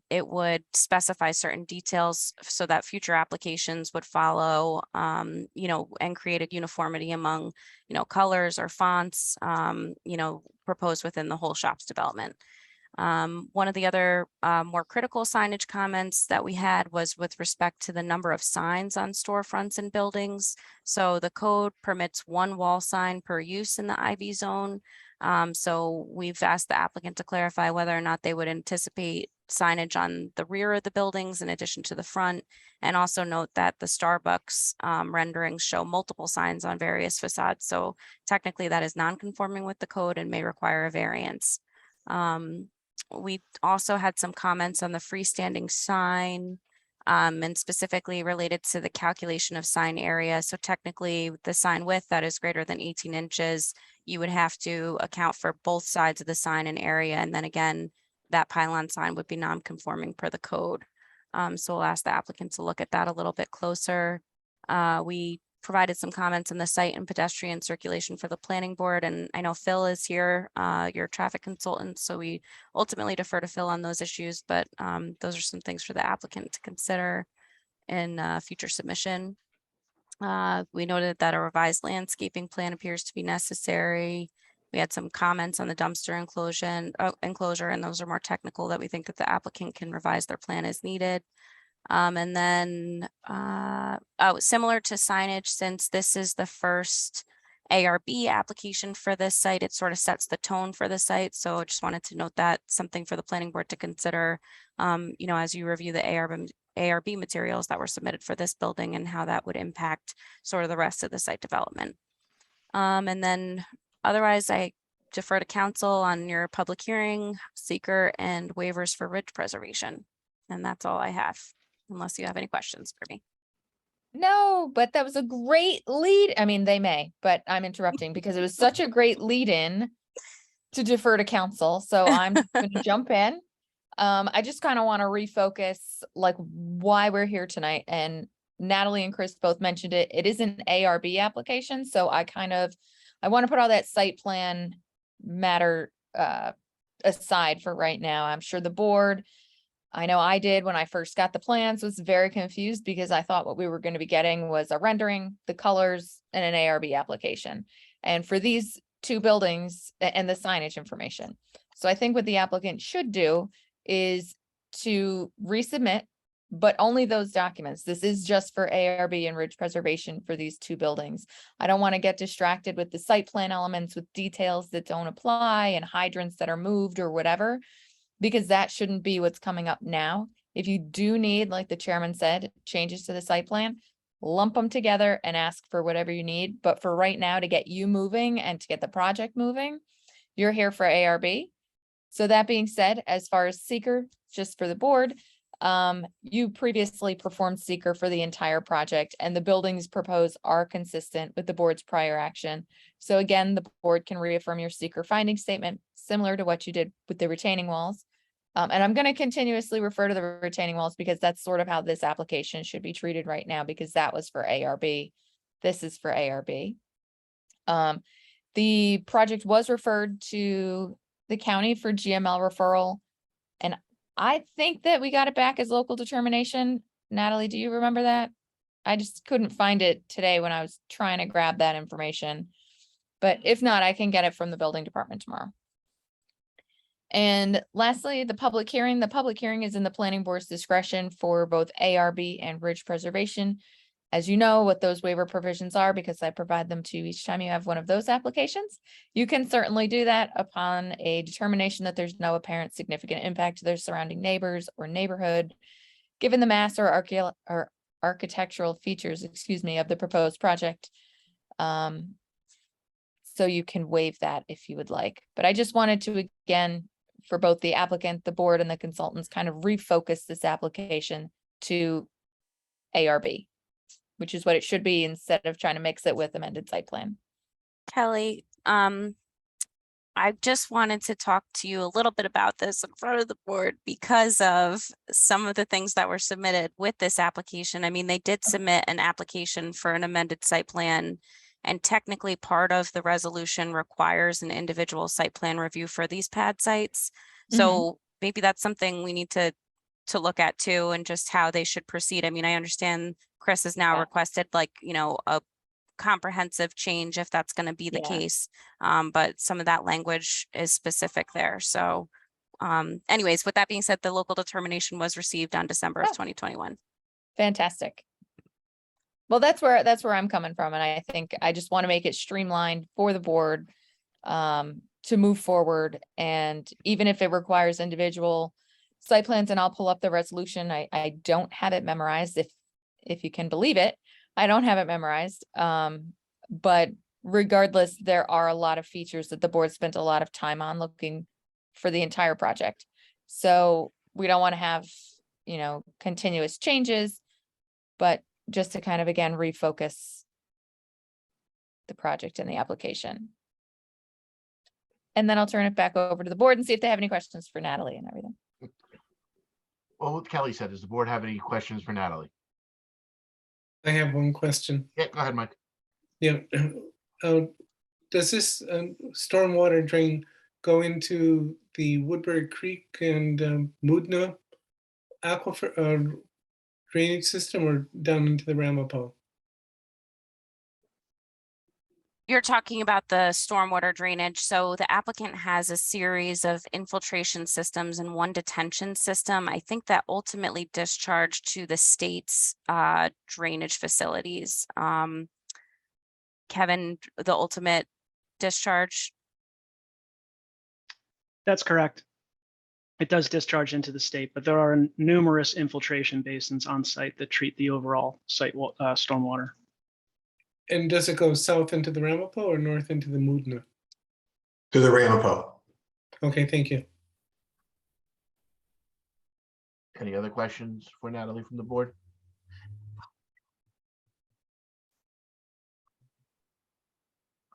it would specify certain details so that future applications would follow, and create a uniformity among, colors or fonts, proposed within the whole shops development. One of the other more critical signage comments that we had was with respect to the number of signs on storefronts and buildings. So the code permits one wall sign per use in the IB zone. So we've asked the applicant to clarify whether or not they would anticipate signage on the rear of the buildings in addition to the front, and also note that the Starbucks renderings show multiple signs on various facades. So technically that is non-conforming with the code and may require a variance. We also had some comments on the freestanding sign, and specifically related to the calculation of sign area. So technically the sign width that is greater than 18 inches, you would have to account for both sides of the sign and area. And then again, that pylon sign would be non-conforming per the code. So we'll ask the applicant to look at that a little bit closer. We provided some comments on the site and pedestrian circulation for the planning board. And I know Phil is here, your traffic consultant. So we ultimately defer to Phil on those issues, but those are some things for the applicant to consider in future submission. We noted that a revised landscaping plan appears to be necessary. We had some comments on the dumpster enclosure, and those are more technical that we think that the applicant can revise their plan as needed. And then similar to signage, since this is the first ARB application for this site, it sort of sets the tone for the site. So I just wanted to note that something for the planning board to consider, as you review the ARB materials that were submitted for this building and how that would impact sort of the rest of the site development. And then otherwise, I defer to council on your public hearing, seeker, and waivers for ridge preservation. And that's all I have, unless you have any questions for me. No, but that was a great lead. I mean, they may, but I'm interrupting because it was such a great lead in to defer to council. So I'm going to jump in. I just kind of want to refocus like why we're here tonight. And Natalie and Chris both mentioned it. It is an ARB application. So I want to put all that site plan matter aside for right now. I'm sure the board, I know I did when I first got the plans, was very confused because I thought what we were going to be getting was a rendering, the colors, and an ARB application. And for these two buildings and the signage information. So I think what the applicant should do is to resubmit, but only those documents. This is just for ARB and ridge preservation for these two buildings. I don't want to get distracted with the site plan elements with details that don't apply and hydrants that are moved or whatever, because that shouldn't be what's coming up now. If you do need, like the chairman said, changes to the site plan, lump them together and ask for whatever you need. But for right now, to get you moving and to get the project moving, you're here for ARB. So that being said, as far as seeker, just for the board, you previously performed seeker for the entire project and the buildings proposed are consistent with the board's prior action. So again, the board can reaffirm your seeker finding statement, similar to what you did with the retaining walls. And I'm going to continuously refer to the retaining walls because that's sort of how this application should be treated right now, because that was for ARB. This is for ARB. The project was referred to the county for GML referral. And I think that we got it back as local determination. Natalie, do you remember that? I just couldn't find it today when I was trying to grab that information. But if not, I can get it from the building department tomorrow. And lastly, the public hearing. The public hearing is in the planning board's discretion for both ARB and ridge preservation. As you know what those waiver provisions are, because I provide them to you each time you have one of those applications. You can certainly do that upon a determination that there's no apparent significant impact to their surrounding neighbors or neighborhood, given the mass or architectural features, of the proposed project. So you can waive that if you would like. But I just wanted to, again, for both the applicant, the board, and the consultants, kind of refocus this application to ARB, which is what it should be, instead of trying to mix it with amended site plan. Kelly, I just wanted to talk to you a little bit about this in front of the board because of some of the things that were submitted with this application. I mean, they did submit an application for an amended site plan, and technically part of the resolution requires an individual site plan review for these pad sites. So maybe that's something we need to look at too, and just how they should proceed. I mean, I understand Chris has now requested a comprehensive change if that's going to be the case. But some of that language is specific there. So anyways, with that being said, the local determination was received on December of 2021. Fantastic. Well, that's where I'm coming from. And I think I just want to make it streamlined for the board to move forward. And even if it requires individual site plans, and I'll pull up the resolution. I don't have it memorized, if you can believe it. I don't have it memorized. But regardless, there are a lot of features that the board spent a lot of time on looking for the entire project. So we don't want to have, continuous changes, but just to kind of, again, refocus the project and the application. And then I'll turn it back over to the board and see if they have any questions for Natalie and everything. Well, what Kelly said, does the board have any questions for Natalie? I have one question. Yeah, go ahead, Mike. Yeah. Does this stormwater drain go into the Woodbury Creek and Moodna aquifer drainage system, or down into the Ramapo? You're talking about the stormwater drainage. So the applicant has a series of infiltration systems and one detention system. I think that ultimately discharged to the state's drainage facilities. Kevin, the ultimate discharge? That's correct. It does discharge into the state, but there are numerous infiltration basins on site that treat the overall site stormwater. And does it go south into the Ramapo or north into the Moodna? To the Ramapo. Okay, thank you. Any other questions for Natalie from the board?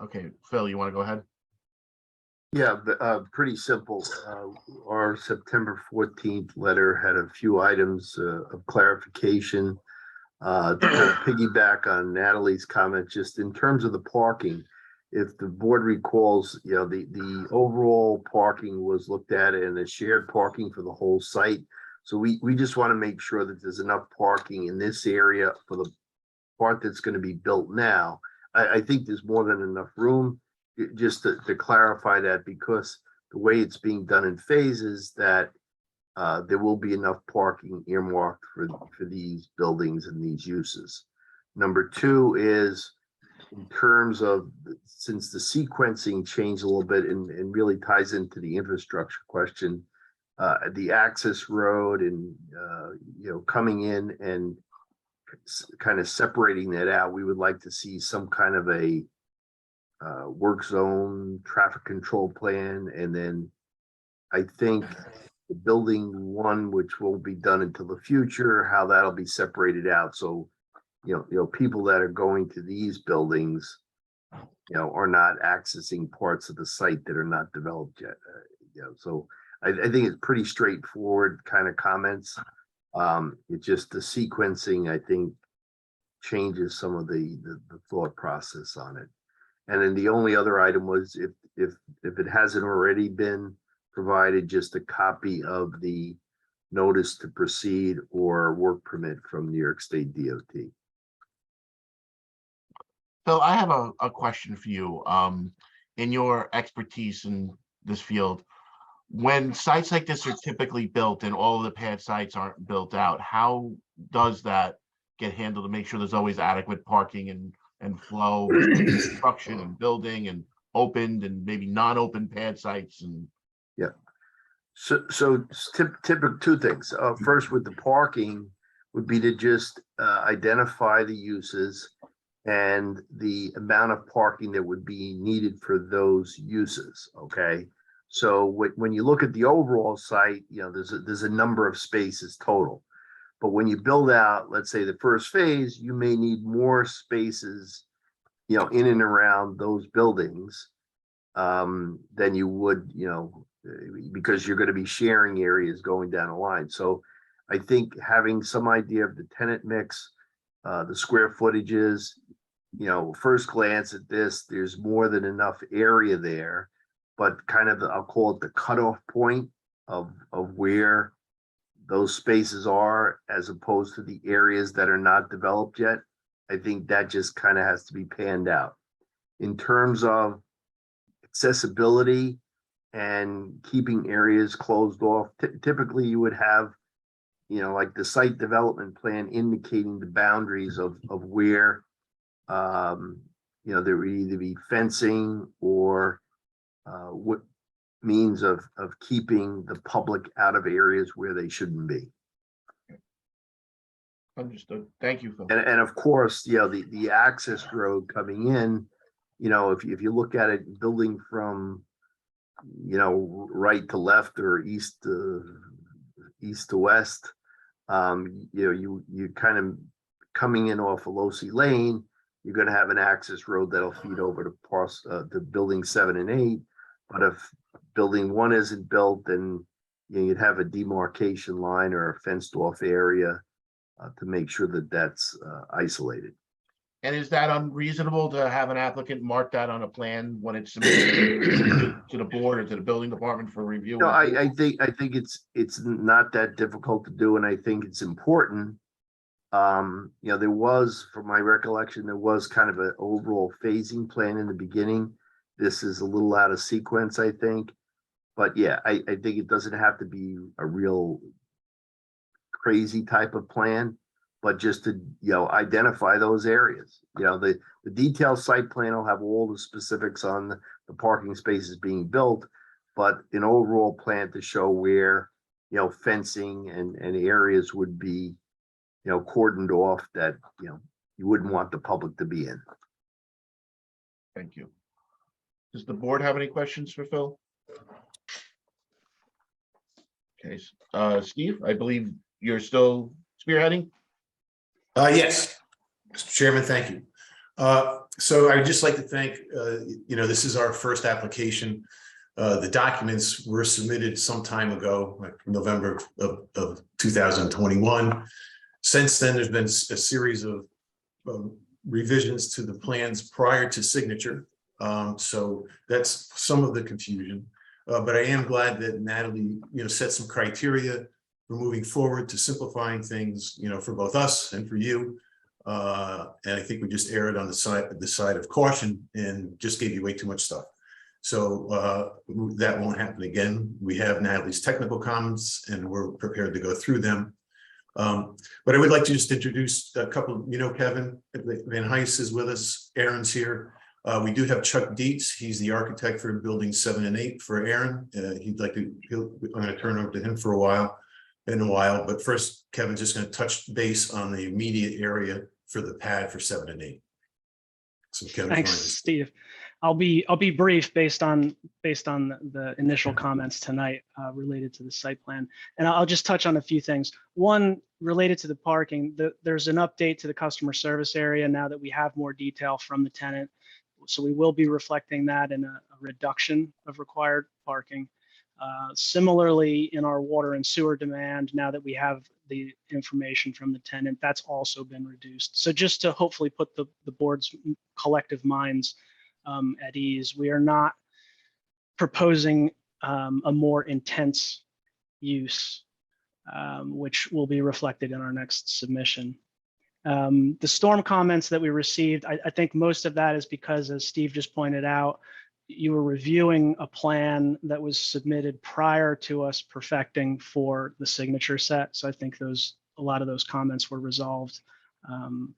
Okay, Phil, you want to go ahead? Yeah, pretty simple. Our September 14th letter had a few items of clarification. To kind of piggyback on Natalie's comment, just in terms of the parking, if the board recalls, the overall parking was looked at and a shared parking for the whole site. So we just want to make sure that there's enough parking in this area for the part that's going to be built now. I think there's more than enough room. Just to clarify that, because the way it's being done in phases, that there will be enough parking earmarked for these buildings and these uses. Number two is in terms of, since the sequencing changed a little bit and really ties into the infrastructure question, the access road and coming in and kind of separating that out, we would like to see some kind of a work zone, traffic control plan, and then I think the building one, which won't be done until the future, how that'll be separated out. So, people that are going to these buildings, are not accessing parts of the site that are not developed yet. So I think it's pretty straightforward kind of comments. It's just the sequencing, I think, changes some of the thought process on it. And then the only other item was if it hasn't already been provided, just a copy of the notice to proceed or work permit from New York State DOT. Phil, I have a question for you. In your expertise in this field, when sites like this are typically built and all of the pad sites aren't built out, how does that get handled to make sure there's always adequate parking and flow, construction and building and opened and maybe non-open pad sites? And yeah, so typical two things. First, with the parking would be to just identify the uses and the amount of parking that would be needed for those uses. Okay, so when you look at the overall site, there's a number of spaces total. But when you build out, let's say the first phase, you may need more spaces, in and around those buildings than you would, because you're going to be sharing areas going down the line. So I think having some idea of the tenant mix, the square footages, first glance at this, there's more than enough area there, but kind of, I'll call it the cutoff point of where those spaces are, as opposed to the areas that are not developed yet. I think that just kind of has to be panned out. In terms of accessibility and keeping areas closed off, typically you would have, like the site development plan indicating the boundaries of where, there would either be fencing or what means of keeping the public out of areas where they shouldn't be. Understood. Thank you, Phil. And of course, the access road coming in, if you look at it building from, right to left or east to west, you kind of coming in off of Losi Lane, you're going to have an access road that'll feed over to building 7 and 8. But if building 1 isn't built, then you'd have a demarcation line or a fenced off area to make sure that that's isolated. And is that unreasonable to have an applicant mark that on a plan when it's submitted to the board or to the building department for review? No, I think it's not that difficult to do, and I think it's important. There was, from my recollection, there was kind of an overall phasing plan in the beginning. This is a little out of sequence, I think. But yeah, I think it doesn't have to be a real crazy type of plan, but just to, identify those areas. The detailed site plan will have all the specifics on the parking spaces being built, but an overall plan to show where, fencing and areas would be, cordoned off that, you wouldn't want the public to be in. Thank you. Does the board have any questions for Phil? Okay, Steve, I believe you're still spearheading. Yes, Mr. Chairman, thank you. So I'd just like to thank, this is our first application. The documents were submitted some time ago, like November of 2021. Since then, there's been a series of revisions to the plans prior to signature. So that's some of the confusion. But I am glad that Natalie, set some criteria for moving forward to simplifying things, for both us and for you. And I think we just erred on the side of caution and just gave you way too much stuff. So that won't happen again. We have Natalie's technical comments and we're prepared to go through them. But I would like to just introduce a couple, Kevin Van Heist is with us, Aaron's here. We do have Chuck Dietz. He's the architect for buildings 7 and 8 for Aaron. I'm going to turn over to him for a while, but first Kevin's just going to touch base on the immediate area for the pad for 7 and 8. So Kevin, thanks, Steve. I'll be brief based on the initial comments tonight related to the site plan, and I'll just touch on a few things. One, related to the parking, there's an update to the customer service area now that we have more detail from the tenant. So we will be reflecting that in a reduction of required parking. Similarly, in our water and sewer demand, now that we have the information from the tenant, that's also been reduced. So just to hopefully put the board's collective minds at ease, we are not proposing a more intense use, which will be reflected in our next submission. The storm comments that we received, I think most of that is because, as Steve just pointed out, you were reviewing a plan that was submitted prior to us perfecting for the signature set. So I think a lot of those comments were resolved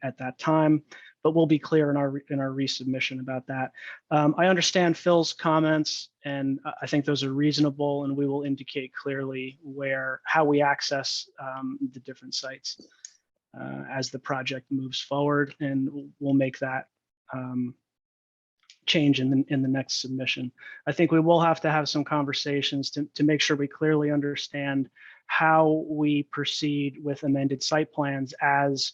at that time, but we'll be clear in our resubmission about that. I understand Phil's comments, and I think those are reasonable, and we will indicate clearly how we access the different sites as the project moves forward, and we'll make that change in the next submission. I think we will have to have some conversations to make sure we clearly understand how we proceed with amended site plans as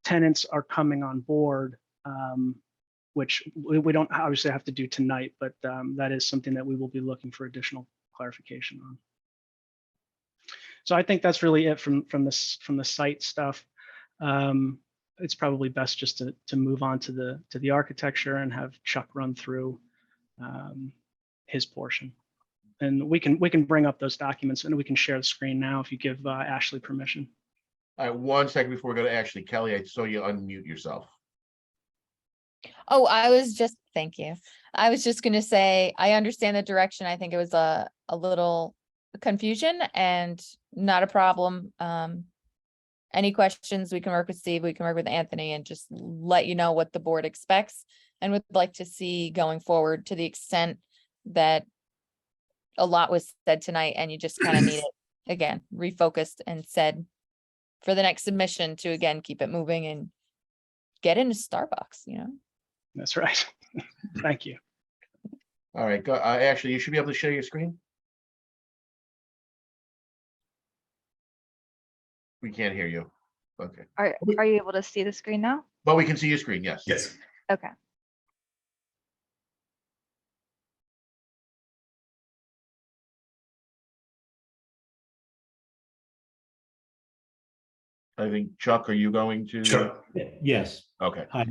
tenants are coming on board, which we don't obviously have to do tonight, but that is something that we will be looking for additional clarification on. So I think that's really it from the site stuff. It's probably best just to move on to the architecture and have Chuck run through his portion. And we can bring up those documents and we can share the screen now if you give Ashley permission. All right, 1 second before we go to Ashley. Kelly, I saw you unmute yourself. Oh, thank you. I was just going to say, I understand the direction. I think it was a little confusion and not a problem. Any questions, we can work with Steve, we can work with Anthony, and just let you know what the board expects and would like to see going forward, to the extent that a lot was said tonight and you just kind of need it again refocused and said for the next submission to again keep it moving and get into Starbucks. That's right. Thank you. All right, go, Ashley, you should be able to share your screen. We can't hear you. Okay. Are you able to see the screen now? Well, we can see your screen, yes. Yes. Okay. I think, Chuck, are you going to? Chuck. Yes. Okay. Hi,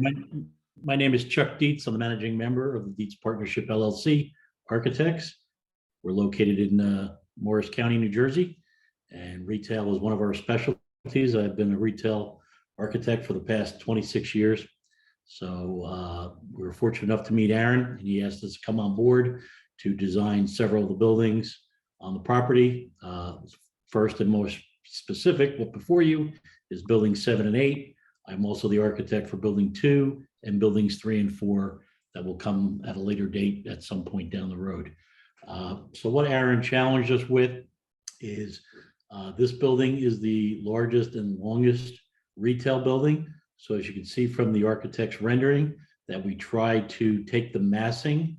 my name is Chuck Dietz. I'm the managing member of the Dietz Partnership LLC Architects. We're located in Morris County, New Jersey, and retail is one of our specialties. I've been a retail architect for the past 26 years. So we were fortunate enough to meet Aaron, and he asked us to come on board to design several of the buildings on the property. First and most specific, what before you is buildings 7 and 8. I'm also the architect for building 2 and buildings 3 and 4 that will come at a later date at some point down the road. So what Aaron challenged us with is this building is the largest and longest retail building. So as you can see from the architect's rendering, that we try to take the massing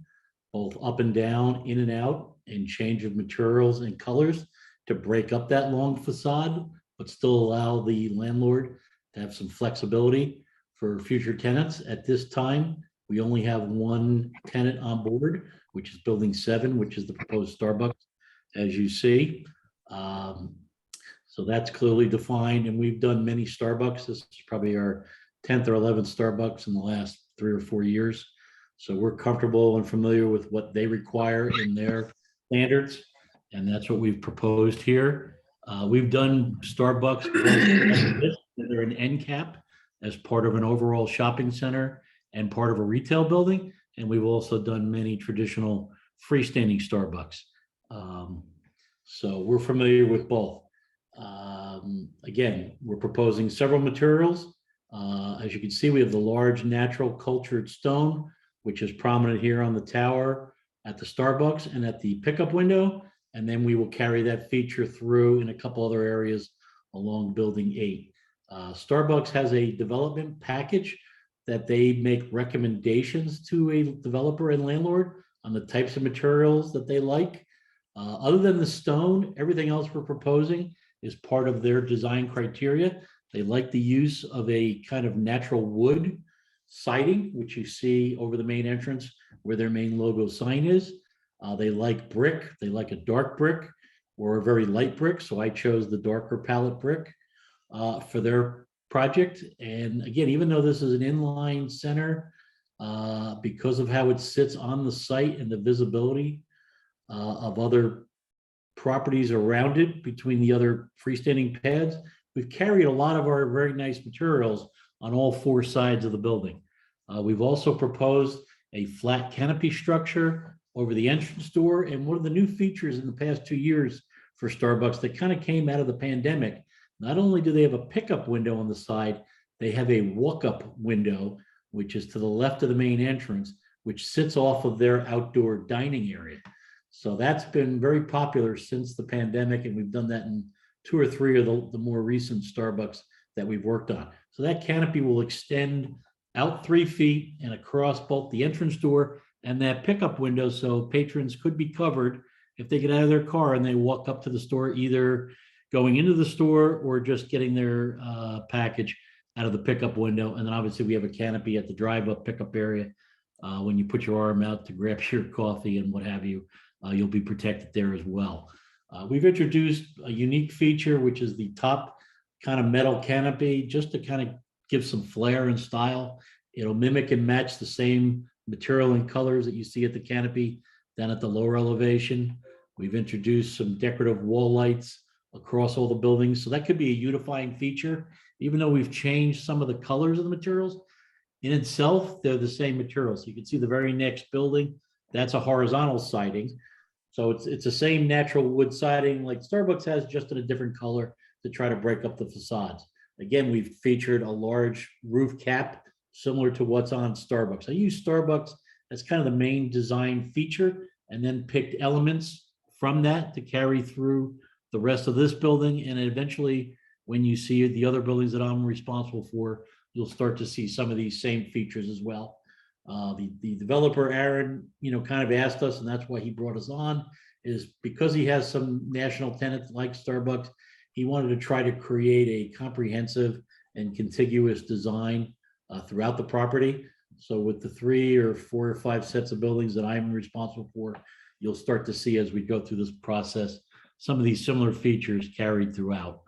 both up and down, in and out, and change of materials and colors to break up that long facade, but still allow the landlord to have some flexibility for future tenants. At this time, we only have one tenant on board, which is Building 7, which is the proposed Starbucks, as you see. So that's clearly defined, and we've done many Starbucks. This is probably our 10th or 11th Starbucks in the last 3 or 4 years. So we're comfortable and familiar with what they require in their standards, and that's what we've proposed here. We've done Starbucks like this. They're an end cap as part of an overall shopping center and part of a retail building. And we've also done many traditional freestanding Starbucks. So we're familiar with both. Again, we're proposing several materials. As you can see, we have the large natural cultured stone, which is prominent here on the tower at the Starbucks and at the pickup window. And then we will carry that feature through in a couple other areas along Building 8. Starbucks has a development package that they make recommendations to a developer and landlord on the types of materials that they like. Other than the stone, everything else we're proposing is part of their design criteria. They like the use of a kind of natural wood siding, which you see over the main entrance where their main logo sign is. They like brick. They like a dark brick or a very light brick. So I chose the darker palette brick for their project. And again, even though this is an inline center, because of how it sits on the site and the visibility of other properties around it between the other freestanding pads, we've carried a lot of our very nice materials on all 4 sides of the building. We've also proposed a flat canopy structure over the entrance door. And one of the new features in the past 2 years for Starbucks that kind of came out of the pandemic, not only do they have a pickup window on the side, they have a walk-up window, which is to the left of the main entrance, which sits off of their outdoor dining area. So that's been very popular since the pandemic, and we've done that in 2 or 3 of the more recent Starbucks that we've worked on. So that canopy will extend out 3 feet and across both the entrance door and that pickup window, so patrons could be covered if they get out of their car and they walk up to the store, either going into the store or just getting their package out of the pickup window. And then obviously we have a canopy at the drive-up pickup area. When you put your arm out to grab your coffee and what have you, you'll be protected there as well. We've introduced a unique feature, which is the top kind of metal canopy, just to kind of give some flair and style. It'll mimic and match the same material and colors that you see at the canopy down at the lower elevation. We've introduced some decorative wall lights across all the buildings. So that could be a unifying feature. Even though we've changed some of the colors of the materials, in itself, they're the same materials. So you can see the very next building, that's a horizontal siding. So it's the same natural wood siding like Starbucks has, just in a different color to try to break up the facades. Again, we've featured a large roof cap similar to what's on Starbucks. I use Starbucks as kind of the main design feature and then picked elements from that to carry through the rest of this building. And eventually, when you see the other buildings that I'm responsible for, you'll start to see some of these same features as well. The developer, Aaron, kind of asked us, and that's why he brought us on, is because he has some national tenants like Starbucks, he wanted to try to create a comprehensive and contiguous design throughout the property. So with the 3 or 4 or 5 sets of buildings that I'm responsible for, you'll start to see as we go through this process, some of these similar features carried throughout.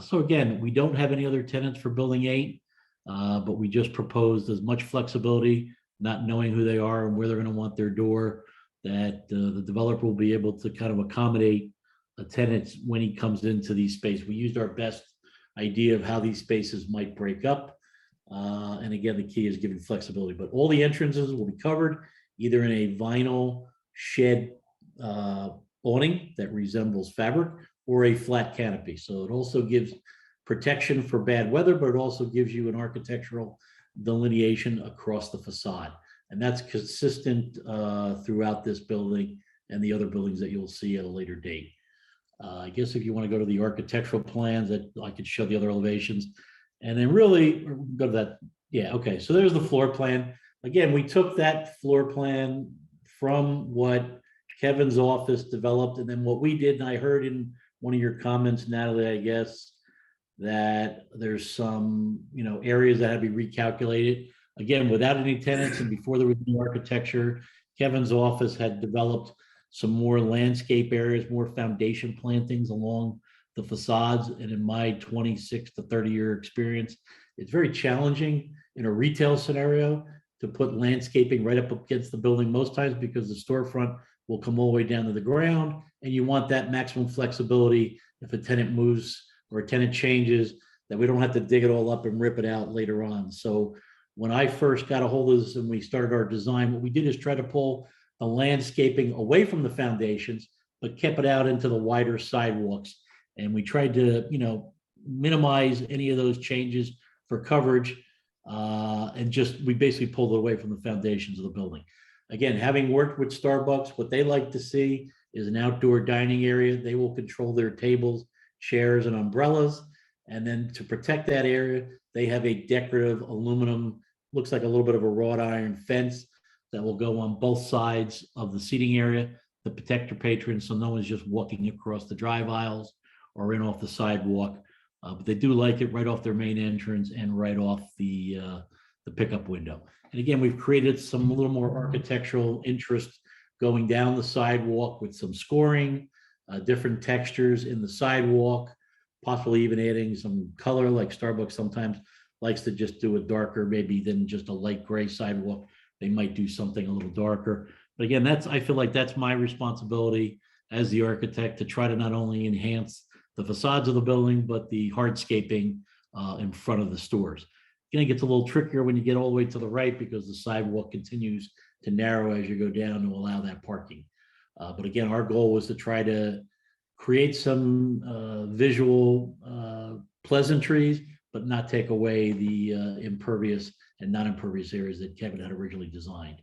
So again, we don't have any other tenants for Building 8, but we just proposed as much flexibility, not knowing who they are and where they're going to want their door, that the developer will be able to kind of accommodate a tenant when he comes into these spaces. We used our best idea of how these spaces might break up. And again, the key is giving flexibility, but all the entrances will be covered either in a vinyl shed awning that resembles fabric or a flat canopy. So it also gives protection for bad weather, but it also gives you an architectural delineation across the facade. And that's consistent throughout this building and the other buildings that you'll see at a later date. I guess if you want to go to the architectural plans, that I could show the other elevations. And then really go to that. Yeah, okay. So there's the floor plan. Again, we took that floor plan from what Kevin's office developed, and then what we did, and I heard in one of your comments, Natalie, I guess, that there's some, areas that had to be recalculated. Again, without any tenants and before there was new architecture, Kevin's office had developed some more landscape areas, more foundation plantings along the facades. And in my 26 to 30-year experience, it's very challenging in a retail scenario to put landscaping right up against the building most times, because the storefront will come all the way down to the ground, and you want that maximum flexibility if a tenant moves or a tenant changes, that we don't have to dig it all up and rip it out later on. So when I first got a hold of this and we started our design, what we did is try to pull the landscaping away from the foundations, but kept it out into the wider sidewalks. And we tried to, minimize any of those changes for coverage. And we basically pulled it away from the foundations of the building. Again, having worked with Starbucks, what they like to see is an outdoor dining area. They will control their tables, chairs, and umbrellas. And then to protect that area, they have a decorative aluminum, looks like a little bit of a wrought iron fence that will go on both sides of the seating area to protect your patrons, so no one's just walking across the drive aisles or in off the sidewalk. But they do like it right off their main entrance and right off the pickup window. And again, we've created some a little more architectural interest going down the sidewalk with some scoring, different textures in the sidewalk, possibly even adding some color, like Starbucks sometimes likes to just do it darker, maybe than just a light gray sidewalk. They might do something a little darker. But again, I feel like that's my responsibility as the architect, to try to not only enhance the facades of the building, but the hardscaping in front of the stores. Again, it gets a little trickier when you get all the way to the right, because the sidewalk continues to narrow as you go down to allow that parking. But again, our goal was to try to create some visual pleasantries, but not take away the impervious and non-impervious areas that Kevin had originally designed.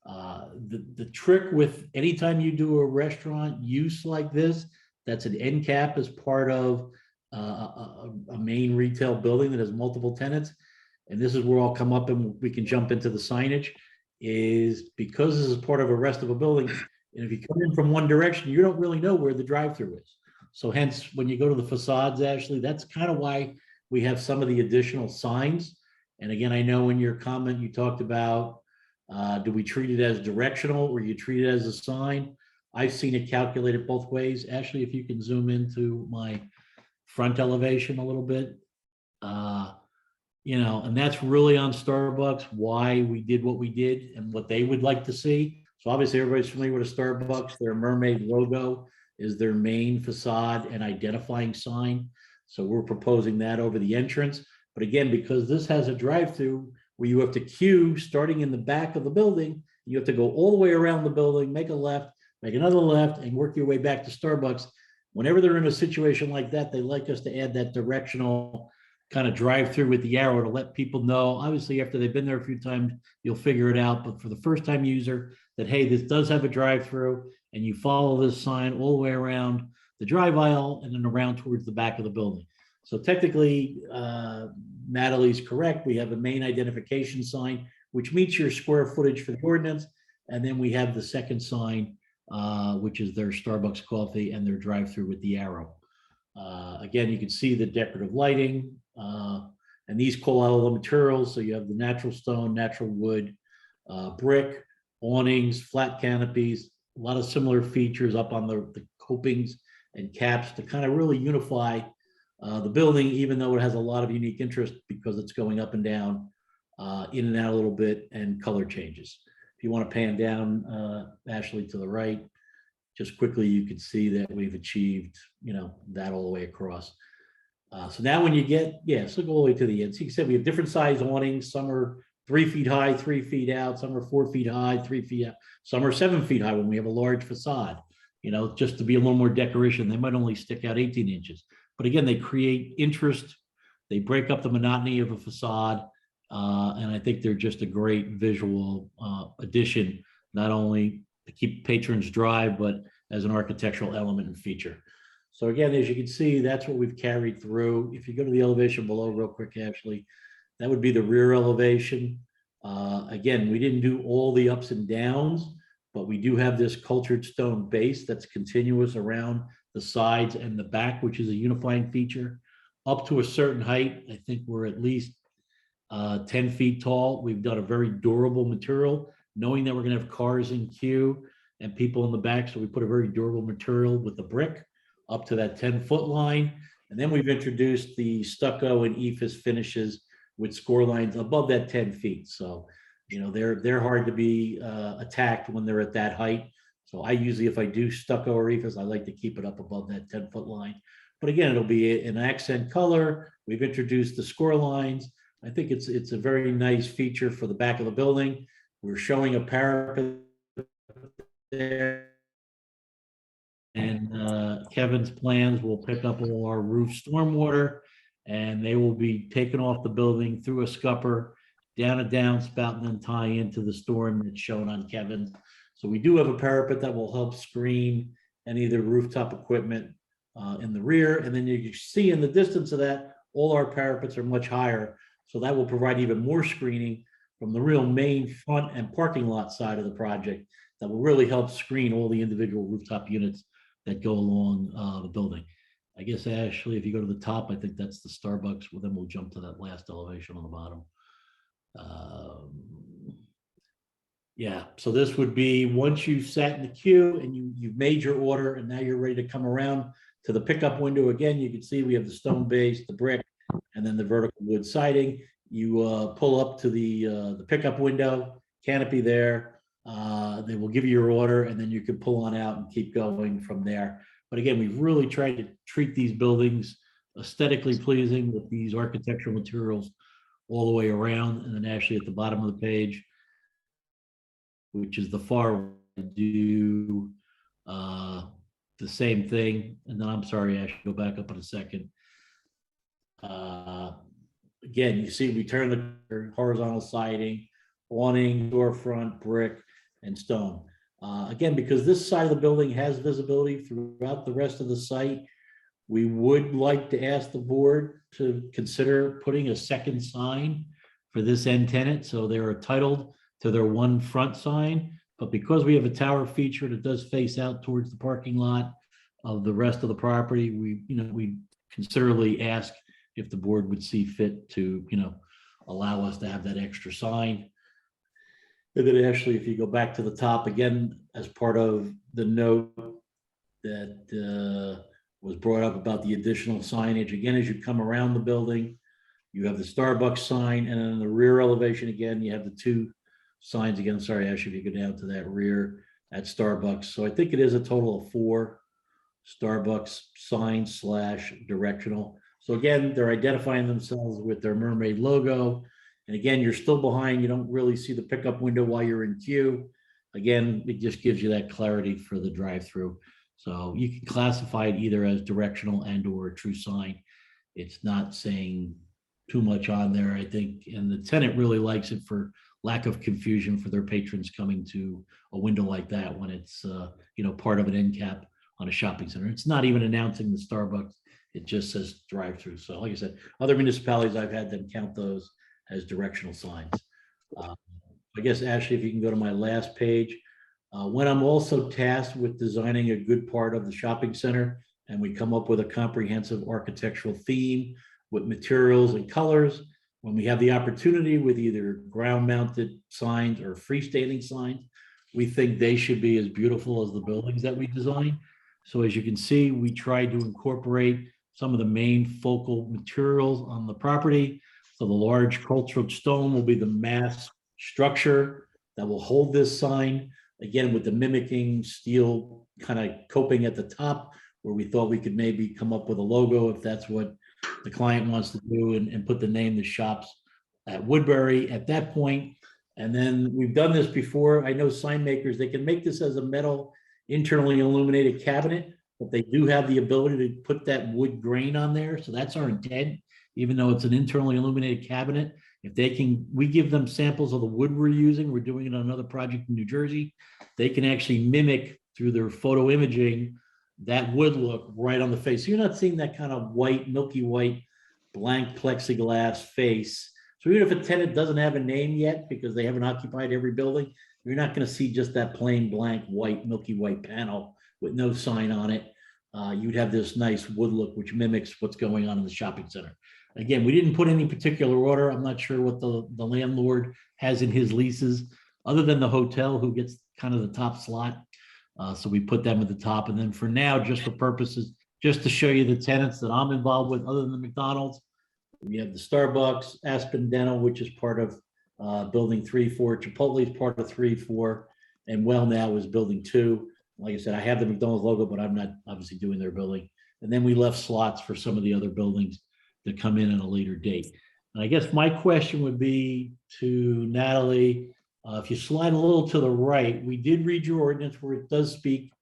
The trick with anytime you do a restaurant use like this, that's an end cap as part of a main retail building that has multiple tenants, and this is where I'll come up and we can jump into the signage, is because this is part of a rest of a building, and if you come in from one direction, you don't really know where the drive-through is. So hence, when you go to the facades, Ashley, that's kind of why we have some of the additional signs. And again, I know in your comment, you talked about, do we treat it as directional or you treat it as a sign? I've seen it calculated both ways. Ashley, if you can zoom into my front elevation a little bit, and that's really on Starbucks, why we did what we did and what they would like to see. So obviously everybody's familiar with a Starbucks. Their mermaid logo is their main facade and identifying sign. So we're proposing that over the entrance. But again, because this has a drive-through where you have to queue starting in the back of the building, you have to go all the way around the building, make a left, make another left, and work your way back to Starbucks. Whenever they're in a situation like that, they like us to add that directional kind of drive-through with the arrow to let people know. Obviously, after they've been there a few times, you'll figure it out. But for the first-time user, that, hey, this does have a drive-through, and you follow this sign all the way around the drive aisle and then around towards the back of the building. So technically, Natalie's correct. We have a main identification sign, which meets your square footage for the ordinance. And then we have the second sign, which is their Starbucks coffee and their drive-through with the arrow. Again, you can see the decorative lighting, and these call out all the materials. So you have the natural stone, natural wood, brick, awnings, flat canopies, a lot of similar features up on the copings and caps to kind of really unify the building, even though it has a lot of unique interest because it's going up and down, in and out a little bit, and color changes. If you want to pan down, Ashley, to the right, just quickly, you can see that we've achieved, that all the way across. So now when you get, so go all the way to the end. So you can see we have different size awnings. Some are 3 feet high, 3 feet out. Some are 4 feet high, 3 feet out. Some are 7 feet high when we have a large facade, just to be a little more decoration. They might only stick out 18 inches. But again, they create interest. They break up the monotony of a facade. And I think they're just a great visual addition, not only to keep patrons dry, but as an architectural element and feature. So again, as you can see, that's what we've carried through. If you go to the elevation below real quick, Ashley, that would be the rear elevation. Again, we didn't do all the ups and downs, but we do have this cultured stone base that's continuous around the sides and the back, which is a unifying feature. up to a certain height. I think we're at least 10 feet tall. We've done a very durable material, knowing that we're going to have cars in queue and people in the back. So we put a very durable material with the brick up to that 10-foot line. And then we've introduced the stucco and ephes finishes with score lines above that 10 feet. So, you know, they're hard to be attacked when they're at that height. So I usually, if I do stucco or ephes, I like to keep it up above that 10-foot line. But again, it'll be an accent color. We've introduced the score lines. I think it's a very nice feature for the back of the building. We're showing a parapet there. And Kevin's plans will pick up all our roof stormwater, and they will be taken off the building through a scupper, down a downspout, and then tie into the storm that's shown on Kevin's. So we do have a parapet that will help screen any of the rooftop equipment in the rear. And then you can see in the distance of that, all our parapets are much higher. So that will provide even more screening from the real main front and parking lot side of the project that will really help screen all the individual rooftop units that go along the building. I guess, Ashley, if you go to the top, I think that's the Starbucks. Well, then we'll jump to that last elevation on the bottom. Yeah, so this would be once you've sat in the queue and you've made your order and now you're ready to come around to the pickup window. Again, you can see we have the stone base, the brick, and then the vertical wood siding. You pull up to the pickup window, canopy there. They will give you your order, and then you can pull on out and keep going from there. But again, we've really tried to treat these buildings aesthetically pleasing with these architectural materials all the way around. And then actually at the bottom of the page, which is the far, do the same thing. And then I'm sorry, I should go back up in a second. Again, you see we turn the horizontal siding, awning, storefront, brick, and stone. Again, because this side of the building has visibility throughout the rest of the site, we would like to ask the board to consider putting a second sign for this end tenant. So they're entitled to their one front sign, but because we have a tower feature that does face out towards the parking lot of the rest of the property, we considerably ask if the board would see fit to, allow us to have that extra sign. And then actually, if you go back to the top again, as part of the note that was brought up about the additional signage, again, as you come around the building, you have the Starbucks sign, and then the rear elevation, again, you have the two signs again. Sorry, Ashley, if you go down to that rear at Starbucks. So I think it is a total of 4 Starbucks signs / directional. So again, they're identifying themselves with their mermaid logo. And again, you're still behind. You don't really see the pickup window while you're in queue. Again, it just gives you that clarity for the drive-through. So you can classify it either as directional and or a true sign. It's not saying too much on there, I think. And the tenant really likes it for lack of confusion for their patrons coming to a window like that when it's, part of an end cap on a shopping center. It's not even announcing the Starbucks. It just says drive-through. So like I said, other municipalities, I've had them count those as directional signs. I guess, Ashley, if you can go to my last page. When I'm also tasked with designing a good part of the shopping center, and we come up with a comprehensive architectural theme with materials and colors, when we have the opportunity with either ground-mounted signs or freestanding signs, we think they should be as beautiful as the buildings that we design. So as you can see, we try to incorporate some of the main focal materials on the property. So the large cultural stone will be the mass structure that will hold this sign. Again, with the mimicking steel kind of coping at the top, where we thought we could maybe come up with a logo if that's what the client wants to do, and put the name The Shops at Woodbury at that point. And then we've done this before. I know sign makers, they can make this as a metal internally illuminated cabinet, but they do have the ability to put that wood grain on there. So that's our intent, even though it's an internally illuminated cabinet. If they can, we give them samples of the wood we're using. We're doing it on another project in New Jersey. They can actually mimic through their photo imaging that wood look right on the face. So you're not seeing that kind of white, milky white, blank plexiglass face. So even if a tenant doesn't have a name yet because they haven't occupied every building, you're not going to see just that plain blank white, milky white panel with no sign on it. you'd have this nice wood look, which mimics what's going on in the shopping center. Again, we didn't put any particular order. I'm not sure what the landlord has in his leases, other than the hotel who gets kind of the top slot. So we put them at the top. And then for now, just for purposes, just to show you the tenants that I'm involved with, other than the McDonald's, we have the Starbucks, Aspen Dental, which is part of building 3-4, Chipotle is part of 3-4, and Well Now is building 2. Like I said, I have the McDonald's logo, but I'm not obviously doing their building. And then we left slots for some of the other buildings that come in at a later date. And I guess my question would be to Natalie, if you slide a little to the right, we did read your ordinance where it does speak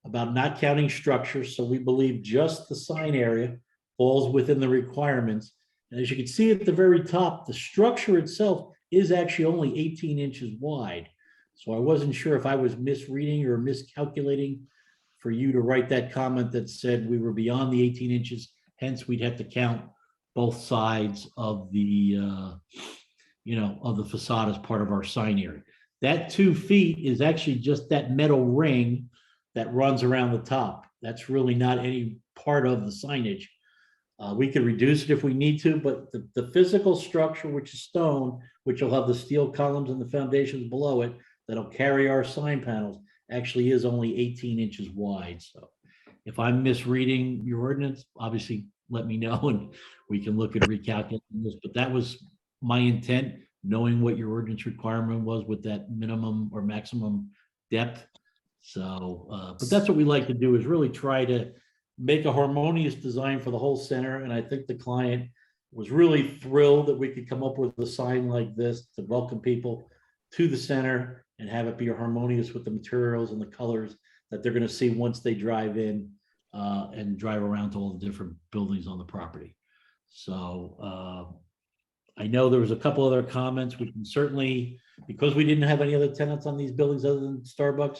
about not counting structures. So we believe just the sign area falls within the requirements. And as you can see at the very top, the structure itself is actually only 18 inches wide. So I wasn't sure if I was misreading or miscalculating for you to write that comment that said we were beyond the 18 inches. Hence, we'd have to count both sides of the, of the facade as part of our sign area. That 2 feet is actually just that metal ring that runs around the top. That's really not any part of the signage. We could reduce it if we need to, but the physical structure, which is stone, which will have the steel columns and the foundations below it, that'll carry our sign panels, actually is only 18 inches wide. So if I'm misreading your ordinance, obviously let me know and we can look at recalculating this. But that was my intent, knowing what your ordinance requirement was with that minimum or maximum depth. So, but that's what we like to do, is really try to make a harmonious design for the whole center. And I think the client was really thrilled that we could come up with a sign like this to welcome people to the center and have it be harmonious with the materials and the colors that they're going to see once they drive in and drive around to all the different buildings on the property. So I know there was a couple other comments. We can certainly, because we didn't have any other tenants on these buildings other than Starbucks,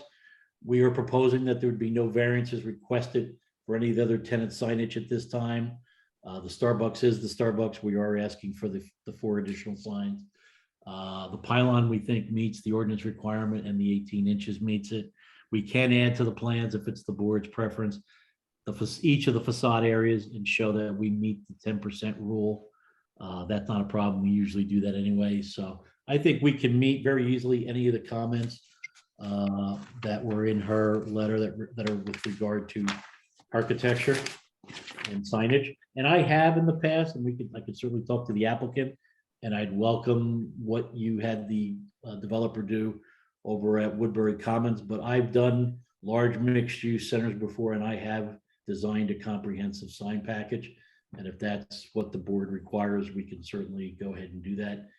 we are proposing that there would be no variances requested for any of the other tenant signage at this time. The Starbucks is the Starbucks. We are asking for the 4 additional signs. The pylon, we think, meets the ordinance requirement, and the 18 inches meets it. We can add to the plans if it's the board's preference, each of the facade areas, and show that we meet the 10% rule. That's not a problem. We usually do that anyway. So I think we can meet very easily any of the comments that were in her letter that are with regard to architecture and signage. And I have in the past, and I could certainly talk to the applicant, and I'd welcome what you had the developer do over at Woodbury Commons. But I've done large mixed use centers before, and I have designed a comprehensive sign package. And if that's what the board requires, we can certainly go ahead and do that.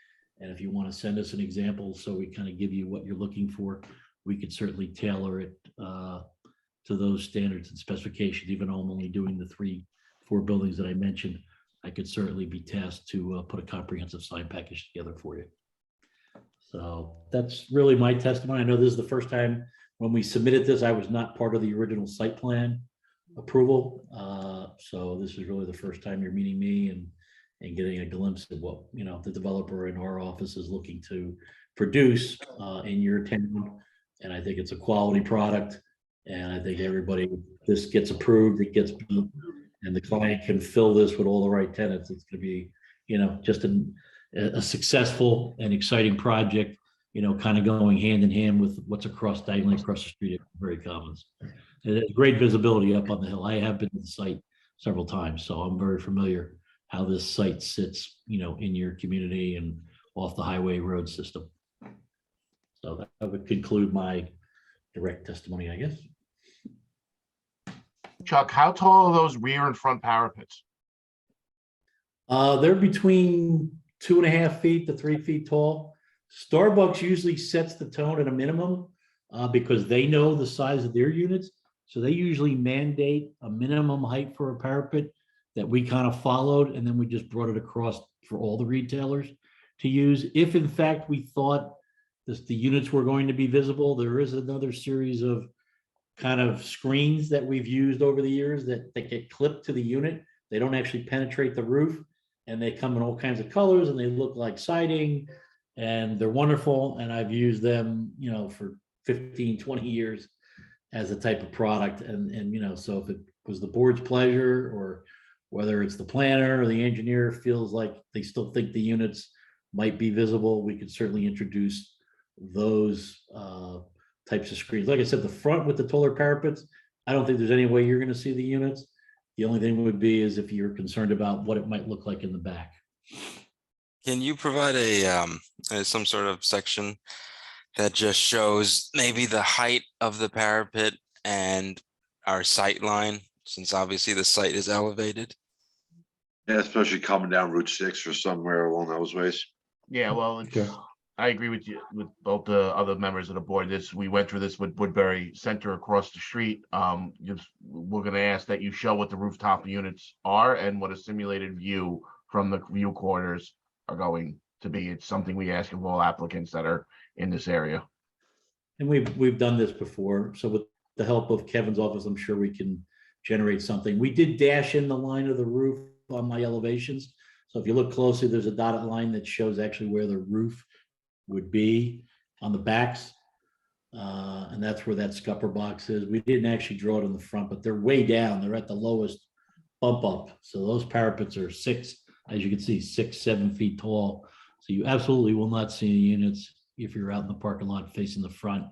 And if you want to send us an example, so we kind of give you what you're looking for, we could certainly tailor it to those standards and specifications. Even though I'm only doing the 3-4 buildings that I mentioned, I could certainly be tasked to put a comprehensive sign package together for you. So that's really my testimony. I know this is the first time when we submitted this, I was not part of the original site plan approval. So this is really the first time you're meeting me and getting a glimpse of what, the developer in our office is looking to produce in your town. And I think it's a quality product. And I think this gets approved, it gets built, and the client can fill this with all the right tenants. It's going to be, just a successful and exciting project, kind of going hand in hand with what's diagonally across the street at Woodbury Commons. It has great visibility up on the hill. I have been to the site several times, so I'm very familiar how this site sits, in your community and off the highway road system. So that would conclude my direct testimony, I guess. Chuck, how tall are those rear and front parapets? They're between 2.5 feet to 3 feet tall. Starbucks usually sets the tone at a minimum because they know the size of their units. So they usually mandate a minimum height for a parapet that we kind of followed, and then we just brought it across for all the retailers to use. If in fact we thought the units were going to be visible, there is another series of kind of screens that we've used over the years that get clipped to the unit. They don't actually penetrate the roof, and they come in all kinds of colors, and they look like siding, and they're wonderful. And I've used them, for 15, 20 years as a type of product. And so if it was the board's pleasure, or whether it's the planner or the engineer feels like they still think the units might be visible, we could certainly introduce those types of screens. Like I said, the front with the taller parapets, I don't think there's any way you're going to see the units. The only thing would be is if you're concerned about what it might look like in the back. Can you provide some sort of section that just shows maybe the height of the parapet and our sight line, since obviously the site is elevated? Yeah, especially coming down Route 6 or somewhere along those ways. Yeah, well, I agree with you, with both the other members of the board. We went through this with Woodbury Center across the street. We're gonna ask that you show what the rooftop units are and what a simulated view from the view quarters are going to be. It's something we ask of all applicants that are in this area. And we've done this before. So with the help of Kevin's office, I'm sure we can generate something. We did dash in the line of the roof on my elevations. So if you look closely, there's a dotted line that shows actually where the roof would be on the backs. And that's where that scupper box is. We didn't actually draw it in the front, but they're way down. They're at the lowest bump up. So those parapets are as you can see, 6-7 feet tall. So you absolutely will not see any units if you're out in the parking lot facing the front.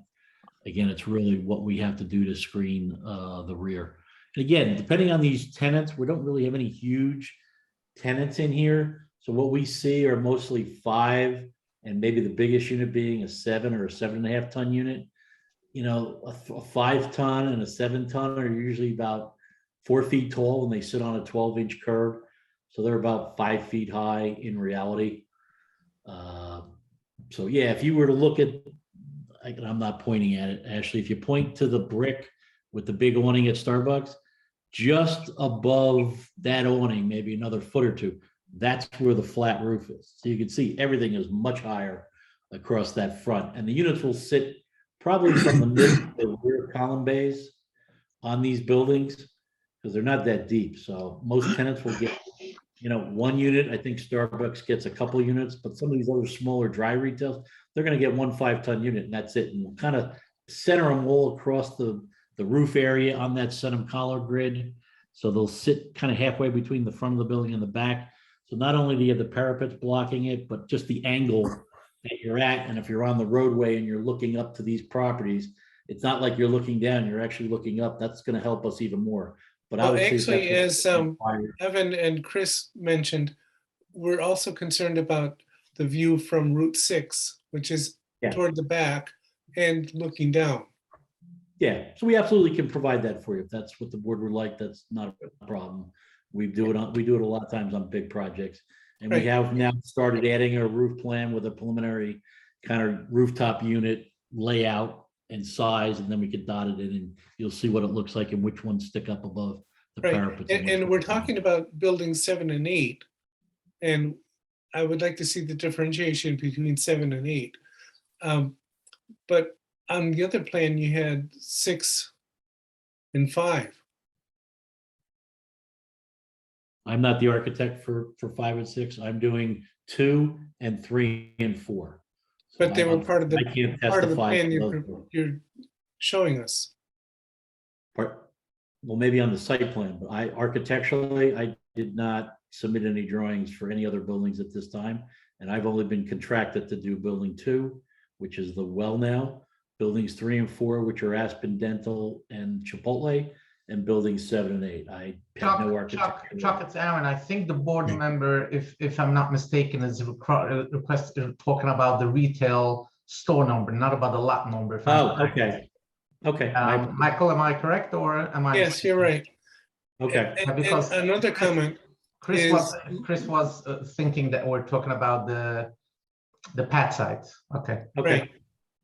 Again, it's really what we have to do to screen the rear. And again, depending on these tenants, we don't really have any huge tenants in here. So what we see are mostly 5, and maybe the biggest unit being a 7 or a 7.5 ton unit. You know, a 5 ton and a 7 ton are usually about 4 feet tall when they sit on a 12-inch curb. So they're about 5 feet high in reality. So yeah, if you were to look at, I'm not pointing at it, Ashley, if you point to the brick with the big awning at Starbucks, just above that awning, maybe another foot or two, that's where the flat roof is. So you can see everything is much higher across that front. And the units will sit probably from the mid to the rear column bays on these buildings because they're not that deep. So most tenants will get, one unit. I think Starbucks gets a couple of units, but some of these other smaller dry retails, they're going to get 1 5-ton unit and that's it. And we'll kind of center them all across the roof area on that center collar grid. So they'll sit kind of halfway between the front of the building and the back. So not only do you have the parapets blocking it, but just the angle that you're at. And if you're on the roadway and you're looking up to these properties, it's not like you're looking down, you're actually looking up. That's going to help us even more. But well, actually, as Evan and Chris mentioned, we're also concerned about the view from Route 6, which is toward the back and looking down. Yeah, so we absolutely can provide that for you. If that's what the board would like, that's not a problem. We do it a lot of times on big projects. And we have now started adding a roof plan with a preliminary kind of rooftop unit layout and size, and then we could dot it in and you'll see what it looks like and which ones stick up above the parapets. And we're talking about buildings 7 and 8. And I would like to see the differentiation between 7 and 8. But on the other plan, you had 6 and 5. I'm not the architect for 5 and 6. I'm doing 2 and 3 and 4. But they were part of the plan you're showing us. Well, maybe on the site plan, but architecturally, I did not submit any drawings for any other buildings at this time. And I've only been contracted to do building 2, which is the well now, buildings 3 and 4, which are Aspen Dental and Chipotle, and buildings 7 and 8. I have no architecture. Chuck, it's Aaron. I think the board member, if I'm not mistaken, is requesting talking about the retail store number, not about the lot number. Okay. Okay. Michael, am I correct or am I? Yes, you're right. Okay. Because another comment. Chris was thinking that we're talking about the pad sites. Okay. Okay. Right.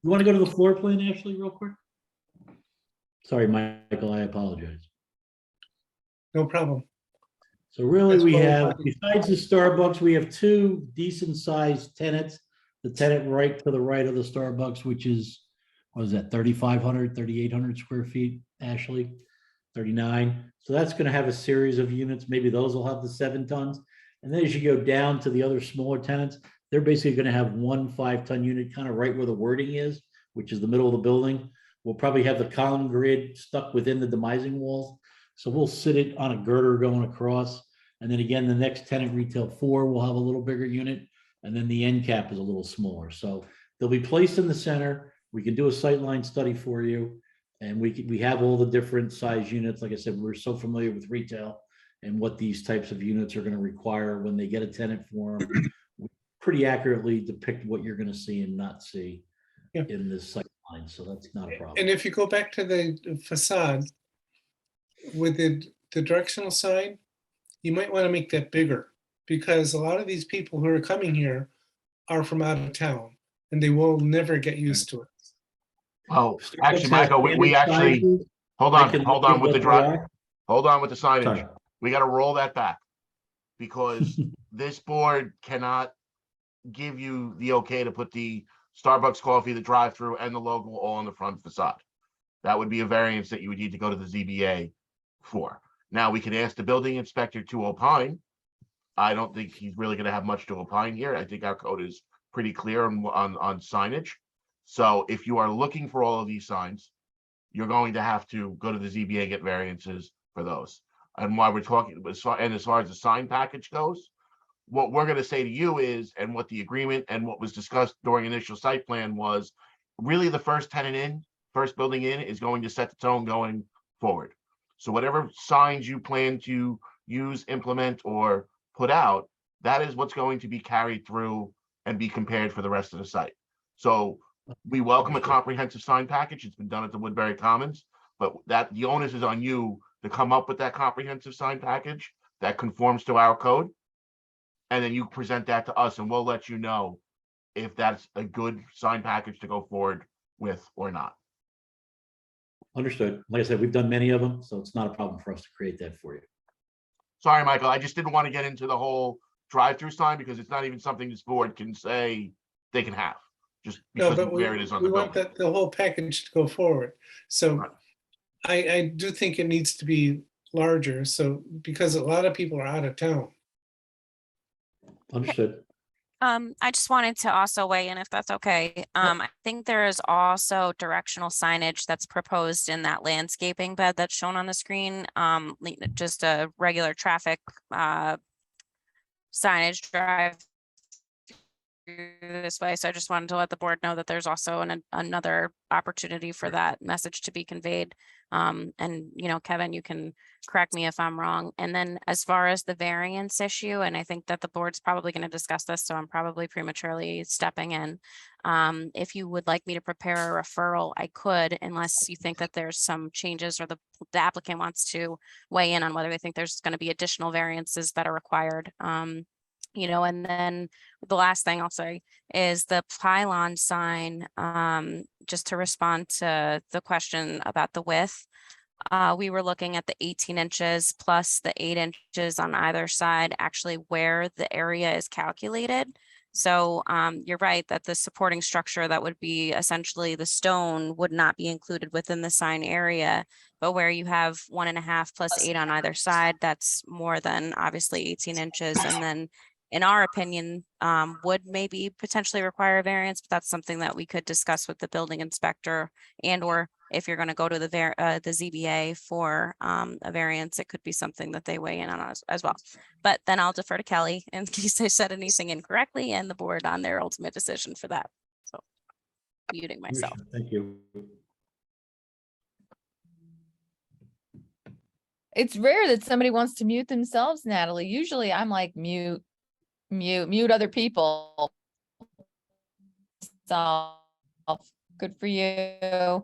You want to go to the floor plan, Ashley, real quick? Sorry, Michael, I apologize. No problem. So really we have, besides the Starbucks, we have 2 decent sized tenants. The tenant right to the right of the Starbucks, which is, what is that, 3,500, 3,800 square feet, Ashley? 39. So that's going to have a series of units. Maybe those will have the 7 tons. And then as you go down to the other smaller tenants, they're basically going to have 1 5-ton unit kind of right where the wording is, which is the middle of the building. We'll probably have the column grid stuck within the demising walls. So we'll sit it on a girder going across. And then again, the next tenant, retail 4, will have a little bigger unit. And then the end cap is a little smaller. So they'll be placed in the center. We can do a sightline study for you. And we have all the different size units. Like I said, we're so familiar with retail and what these types of units are going to require when they get a tenant form. We pretty accurately depict what you're going to see and not see in this sightline. So that's not a problem. And if you go back to the facade with the directional sign, you might want to make that bigger, because a lot of these people who are coming here are from out of town and they will never get used to it. Oh, actually, Michael, we actually, hold on with the drive. Hold on with the signage. Sorry. We got to roll that back because this board cannot give you the okay to put the Starbucks coffee, the drive-through, and the logo all on the front facade. That would be a variance that you would need to go to the ZBA for. Now, we can ask the building inspector to opine. I don't think he's really going to have much to opine here. I think our code is pretty clear on signage. So if you are looking for all of these signs, you're going to have to go to the ZBA and get variances for those. And while we're talking, and as far as the sign package goes, what we're going to say to you is, and what the agreement and what was discussed during initial site plan was, really the first tenant in, first building in is going to set the tone going forward. So whatever signs you plan to use, implement, or put out, that is what's going to be carried through and be compared for the rest of the site. So we welcome a comprehensive sign package. It's been done at the Woodbury Commons, but that the onus is on you to come up with that comprehensive sign package that conforms to our code. And then you present that to us and we'll let you know if that's a good sign package to go forward with or not. Understood. Like I said, we've done many of them, so it's not a problem for us to create that for you. Sorry, Michael, I just didn't want to get into the whole drive-through sign because it's not even something this board can say they can have. Just No, because but of where it is on the we want building. the whole package to go forward. So I do think it needs to be larger. So because a lot of people are out of town. Understood. I just wanted to also weigh in, if that's okay. I think there is also directional signage that's proposed in that landscaping bed that's shown on the screen. Just a regular traffic signage drive this way. So I just wanted to let the board know that there's also another opportunity for that message to be conveyed. And, you know, Kevin, you can correct me if I'm wrong. And then as far as the variance issue, and I think that the board's probably going to discuss this, so I'm probably prematurely stepping in. If you would like me to prepare a referral, I could, unless you think that there's some changes or the applicant wants to weigh in on whether they think there's going to be additional variances that are required. You know, and then the last thing I'll say is the pylon sign, just to respond to the question about the width. We were looking at the 18 inches plus the 8 inches on either side, actually where the area is calculated. So you're right that the supporting structure that would be essentially the stone would not be included within the sign area, but where you have 1.5 plus 8 on either side, that's more than obviously 18 inches. And then in our opinion, would maybe potentially require a variance, but that's something that we could discuss with the building inspector, and or if you're going to go to the ZBA for a variance, it could be something that they weigh in on as well. But then I'll defer to Kelly in case I said anything incorrectly, and the board on their ultimate decision for that. So muting myself. Thank you. It's rare that somebody wants to mute themselves, Natalie. Usually I'm like mute other people. So good for you.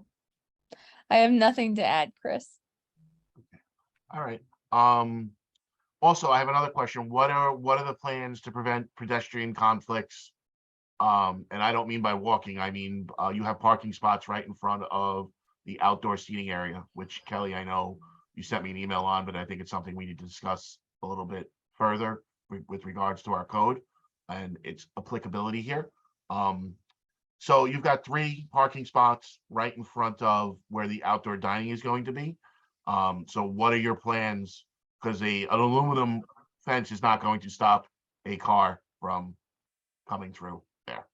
I have nothing to add, Chris. All right. Also, I have another question. What are the plans to prevent pedestrian conflicts? And I don't mean by walking, I mean, you have parking spots right in front of the outdoor seating area, which Kelly, I know you sent me an email on, but I think it's something we need to discuss a little bit further with regards to our code and its applicability here. So you've got 3 parking spots right in front of where the outdoor dining is going to be. So what are your plans? Because an aluminum fence is not going to stop a car from coming through there.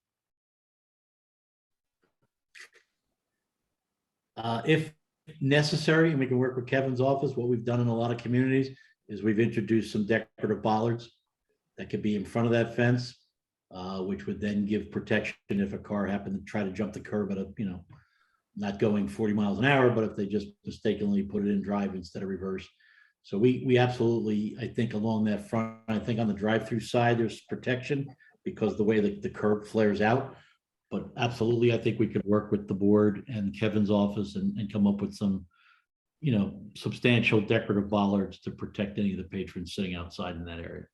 If necessary, and we can work with Kevin's office, what we've done in a lot of communities is we've introduced some decorative bollards that could be in front of that fence, which would then give protection if a car happened to try to jump the curb at a, not going 40 miles an hour, but if they just mistakenly put it in drive instead of reverse. So we absolutely, I think along that front, I think on the drive-through side, there's protection because the way the curb flares out. But absolutely, I think we could work with the board and Kevin's office and come up with some, substantial decorative bollards to protect any of the patrons sitting outside in that area.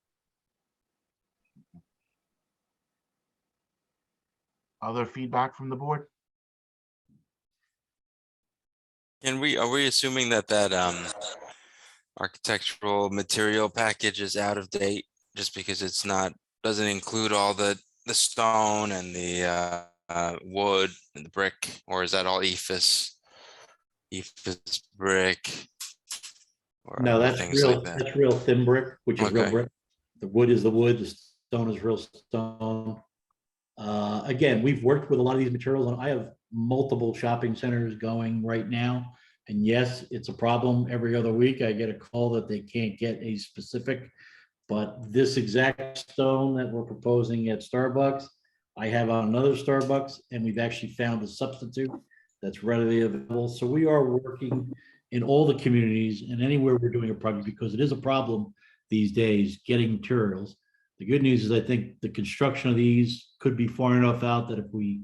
Other feedback from the board? Are we assuming that architectural material package is out of date just because it's doesn't include all the stone and the wood and the brick, or is that all EFS brick? No, that's real. That's real thin brick, which is real brick. The wood is the wood. The stone is real stone. Again, we've worked with a lot of these materials, and I have multiple shopping centers going right now. And yes, it's a problem. Every other week, I get a call that they can't get a specific, but this exact stone that we're proposing at Starbucks, I have on another Starbucks, and we've actually found a substitute that's readily available. So we are working in all the communities and anywhere we're doing a project, because it is a problem these days getting materials. The good news is I think the construction of these could be far enough out that if we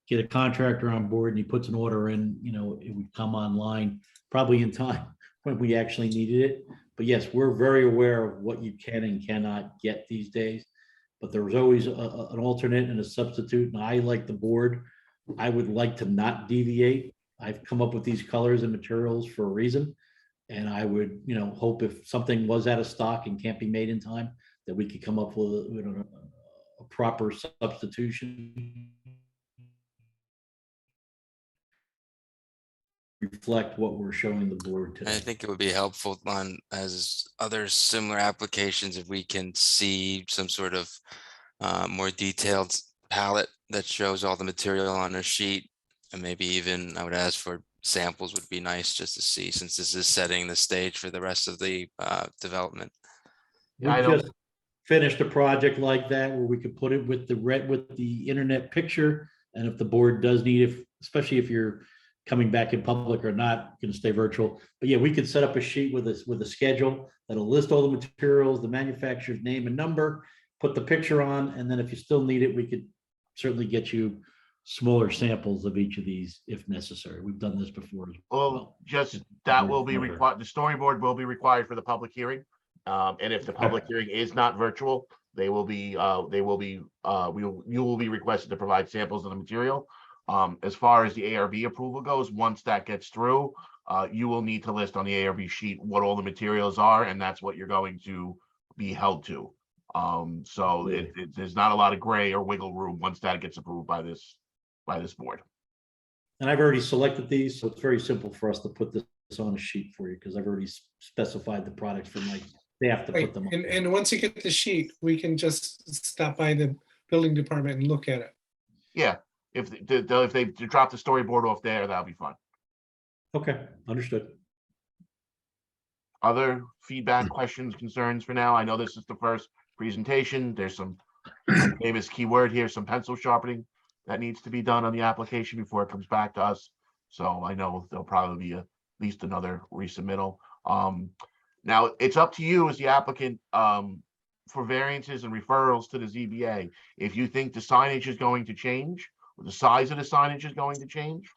get a contractor on board and he puts an order in, it would come online probably in time when we actually needed it. But yes, we're very aware of what you can and cannot get these days. But there was always an alternate and a substitute. And I, like the board, I would like to not deviate. I've come up with these colors and materials for a reason. And I would, hope if something was out of stock and can't be made in time, that we could come up with a proper substitution. Reflect what we're showing the board today. I think it would be helpful as other similar applications if we can see some sort of more detailed palette that shows all the material on a sheet, and maybe even I would ask for samples would be nice just to see, since this is setting the stage for the rest of the development. We just finished a project like that where we could put it with the internet picture, and if the board does need, especially if you're coming back in public or not going to stay virtual, but yeah, we could set up a sheet with a schedule that'll list all the materials, the manufacturer's name and number, put the picture on, and then if you still need it, we could certainly get you smaller samples of each of these if necessary. We've done this before. Well, just that will be required. The storyboard will be required for the public hearing. And if the public hearing is not virtual, you will be requested to provide samples of the material. As far as the ARB approval goes, once that gets through, you will need to list on the ARB sheet what all the materials are, and that's what you're going to be held to. So there's not a lot of gray or wiggle room once that gets approved by this board. And I've already selected these, so it's very simple for us to put this on a sheet for you, because I've already specified the products for my staff to put them on. And once you get the sheet, we can just stop by the building department and look at it. Yeah, if they drop the storyboard off there, that'll be fun. Okay, understood. Other feedback, questions, concerns for now? I know this is the first presentation. There's some famous keyword here, some pencil sharpening that needs to be done on the application before it comes back to us. So I know there'll probably be at least another resubmittal. Now it's up to you as the applicant for variances and referrals to the ZBA. If you think the signage is going to change, or the size of the signage is going to change,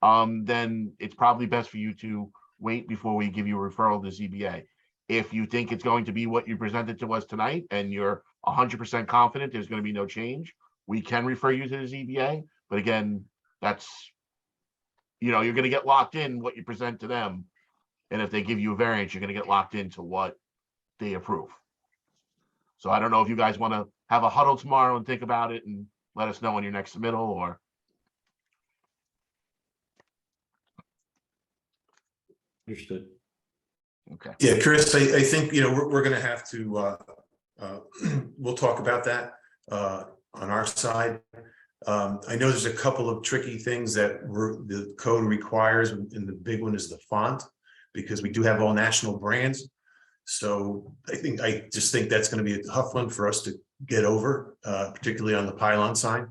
then it's probably best for you to wait before we give you a referral to ZBA. If you think it's going to be what you presented to us tonight and you're 100% confident there's going to be no change, we can refer you to the ZBA. But again, that's, you're going to get locked in what you present to them. And if they give you a variance, you're going to get locked into what they approve. So I don't know if you guys want to have a huddle tomorrow and think about it and let us know on your next submittal, or. Understood. Okay. Yeah, Chris, I think, we're going to have to, we'll talk about that on our side. I know there's a couple of tricky things that the code requires, and the big one is the font, because we do have all national brands. So I just think that's going to be a tough one for us to get over, particularly on the pylon sign.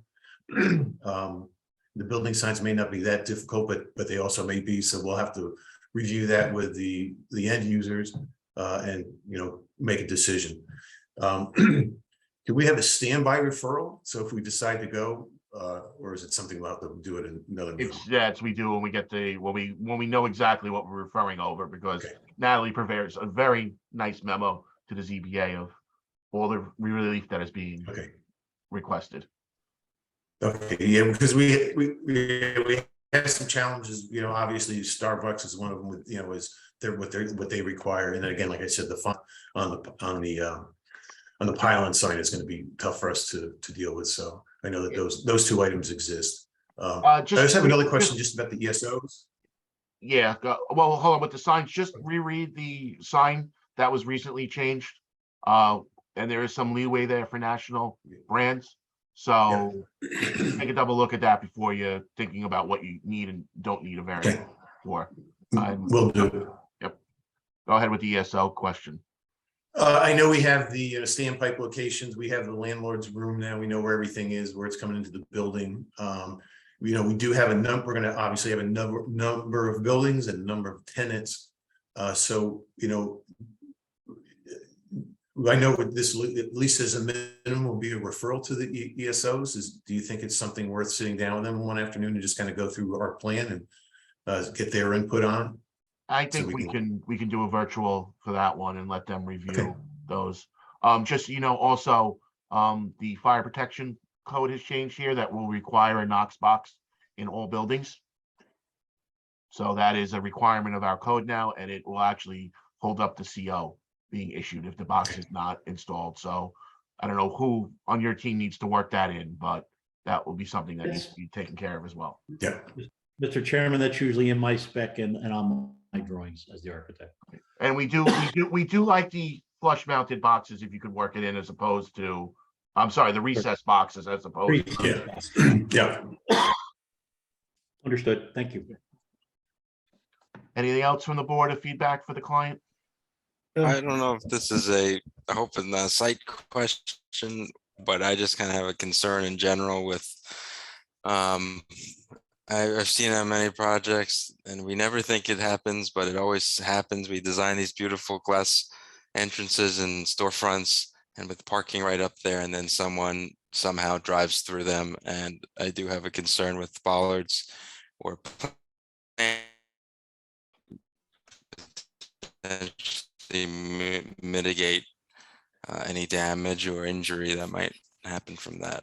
The building signs may not be that difficult, but they also may be. So we'll have to review that with the end users and make a decision. Do we have a standby referral? So if we decide to go, or is it something we'll have to do it in another meeting? That's we do when we get when we know exactly what we're referring over, because Natalie prepares a very nice memo to the ZBA of all the relief that is being requested. Okay, yeah, because we have some challenges. Obviously Starbucks is one of them. With is what they require, and then again, like I said, the font on the pylon sign is going to be tough for us to deal with. So I know that those two items exist. I just have another question just about the ESOs. Yeah, well, hold on with the signs. Just reread the sign that was recently changed, and there is some leeway there for national brands. So take a double look at that before you're thinking about what you need and don't need a variance for. Will do. Yep. Go ahead with the ESO question. I know we have the standpipe locations. We have the landlord's room now. We know where everything is, where it's coming into the building. We do have a number. We're going to obviously have a number of buildings and a number of tenants. So I know with this, at least as a minimum, will be a referral to the ESOs. Do you think it's something worth sitting down with them one afternoon and just kind of go through our plan and get their input on? I think we can do a virtual for that one and let them review those. Just also the fire protection code has changed here that will require a Knox box in all buildings. So that is a requirement of our code now, and it will actually hold up the CO being issued if the box is not installed. So I don't know who on your team needs to work that in, but that will be something that needs to be taken care of as well. Yeah. Mr. Chairman, that's usually in my spec and on my drawings as the architect. And we do like the flush mounted boxes if you could work it in as opposed to, I'm sorry, the recessed boxes as opposed to. Yeah. Understood. Thank you. Anything else from the board of feedback for the client? I don't know if this is I hope it's not a site question, but I just kind of have a concern in general with, I've seen on many projects and we never think it happens, but it always happens. We design these beautiful glass entrances and storefronts and with parking right up there, and then someone somehow drives through them. And I do have a concern with bollards or mitigate any damage or injury that might happen from that.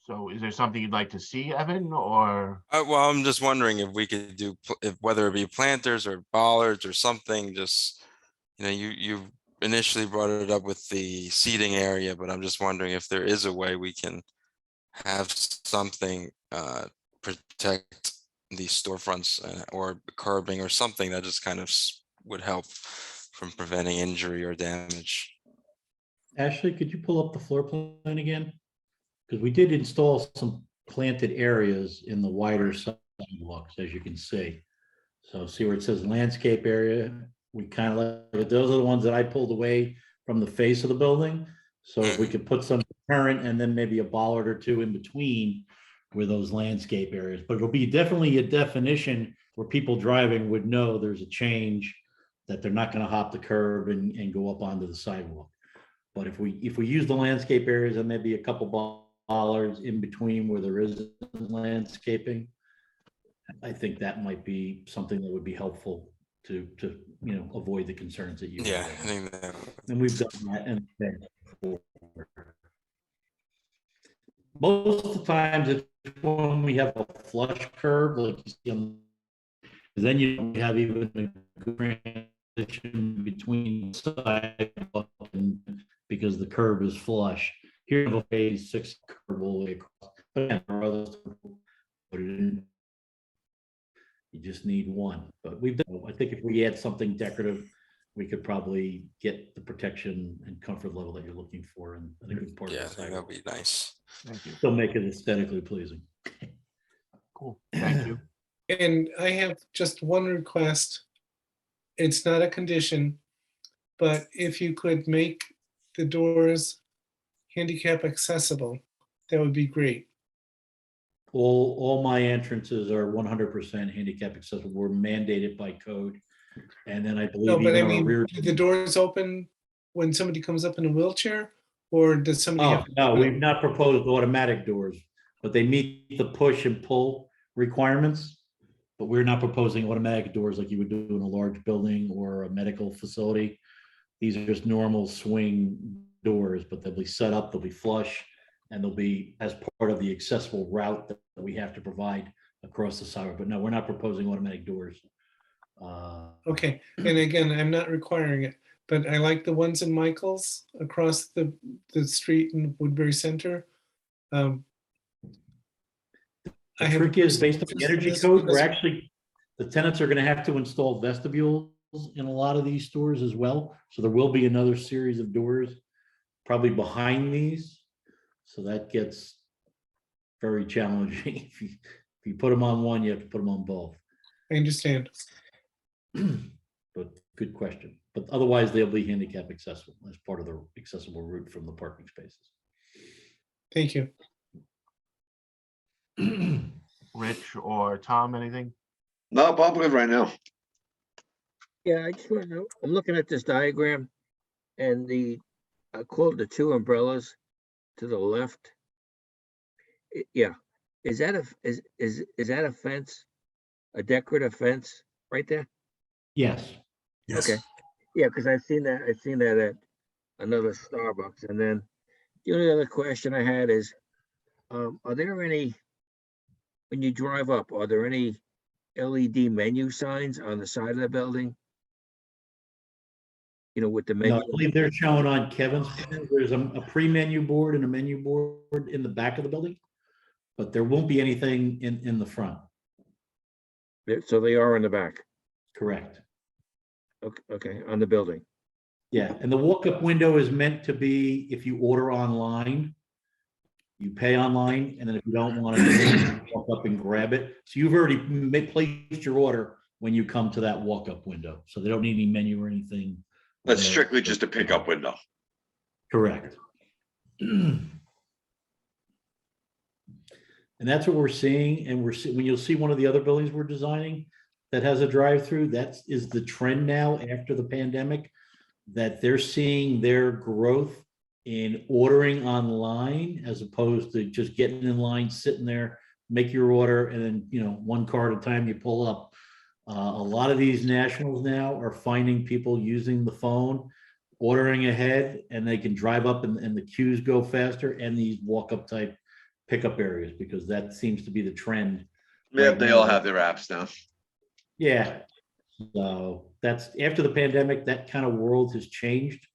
So is there something you'd like to see, Evan, or? Well, I'm just wondering if we could do, whether it be planters or bollards or something, just, you initially brought it up with the seating area, but I'm just wondering if there is a way we can have something protect these storefronts or curbing or something that just kind of would help from preventing injury or damage. Ashley, could you pull up the floor plan again? Because we did install some planted areas in the wider sidewalks, as you can see. So see where it says landscape area? We kind of like, those are the ones that I pulled away from the face of the building. So if we could put some current and then maybe a bollard or two in between with those landscape areas, but it'll be definitely a definition where people driving would know there's a change, that they're not going to hop the curb and go up onto the sidewalk. But if we use the landscape areas and maybe a couple bollards in between where there is landscaping, I think that might be something that would be helpful to avoid the concerns that you have. I think that. And we've done that and most of the times it's when we have a flush curve, like you see on, then you don't have even a transition between sidewalk and because the curve is flush. Here you have a phase 6 curve all the way across. But again, there are others put it in. You just need one. But we've done, I think if we add something decorative we could probably get the protection and comfort level that you're looking for in a good part Yeah, I of the think site. that'd be nice. Thank you. Still make it aesthetically pleasing. Cool. Thank you. And I have just one request. It's not a condition, but if you could make the doors handicap accessible, that would be great. All my entrances are 100% handicap accessible. We're mandated by code. And then I believe No, but I even our mean, rear. do the doors open when somebody comes up in a wheelchair, or does somebody Oh, have? no, we've not proposed automatic doors, but they meet the push and pull requirements. But we're not proposing automatic doors like you would do in a large building or a medical facility. These are just normal swing doors, but they'll be set up, they'll be flush, and they'll be as part of the accessible route that we have to provide across the sidewalk. But no, we're not proposing automatic doors. Okay, and again, I'm not requiring it, but I like the ones in Michael's across the street in Woodbury Center. The trick is based on the energy code, we're actually, the tenants are going to have to install vestibules in a lot of these stores as well. So there will be another series of doors probably behind these. So that gets very challenging. If you put them on one, you have to put them on both. I understand. But good question. But otherwise, they'll be handicap accessible as part of the accessible route from the parking spaces. Thank you. Rich or Tom, anything? No, I'm good right now. Yeah, I just want to know, I'm looking at this diagram and I call it the two umbrellas to the left. Yeah, is that a fence, a decorative fence right there? Yes. Yes. Okay. Yeah, because I've seen that at another Starbucks. And then the only other question I had is, are there any, when you drive up, are there any LED menu signs on the side of the building? You know, with the menu. No, I believe they're shown on Kevin's plan. There's a pre-menu board and a menu board in the back of the building, but there won't be anything in the front. So they are in the back. Correct. Okay, on the building. Yeah, and the walk-up window is meant to be if you order online, you pay online, and then if you don't want to, you walk up and grab it. So you've already placed your order when you come to that walk-up window. So they don't need any menu or anything. That's strictly just a pickup window. Correct. And that's what we're seeing. And when you'll see one of the other buildings we're designing that has a drive-through, that is the trend now after the pandemic, that they're seeing their growth in ordering online as opposed to just getting in line, sitting there, make your order, and then, you know, one car at a time you pull up. A lot of these nationals now are finding people using the phone, ordering ahead, and they can drive up and the queues go faster, and these walk-up type pickup areas, because that seems to be the trend. Yeah, right they now. all have their apps now. Yeah. So that's after the pandemic, that kind of world has changed.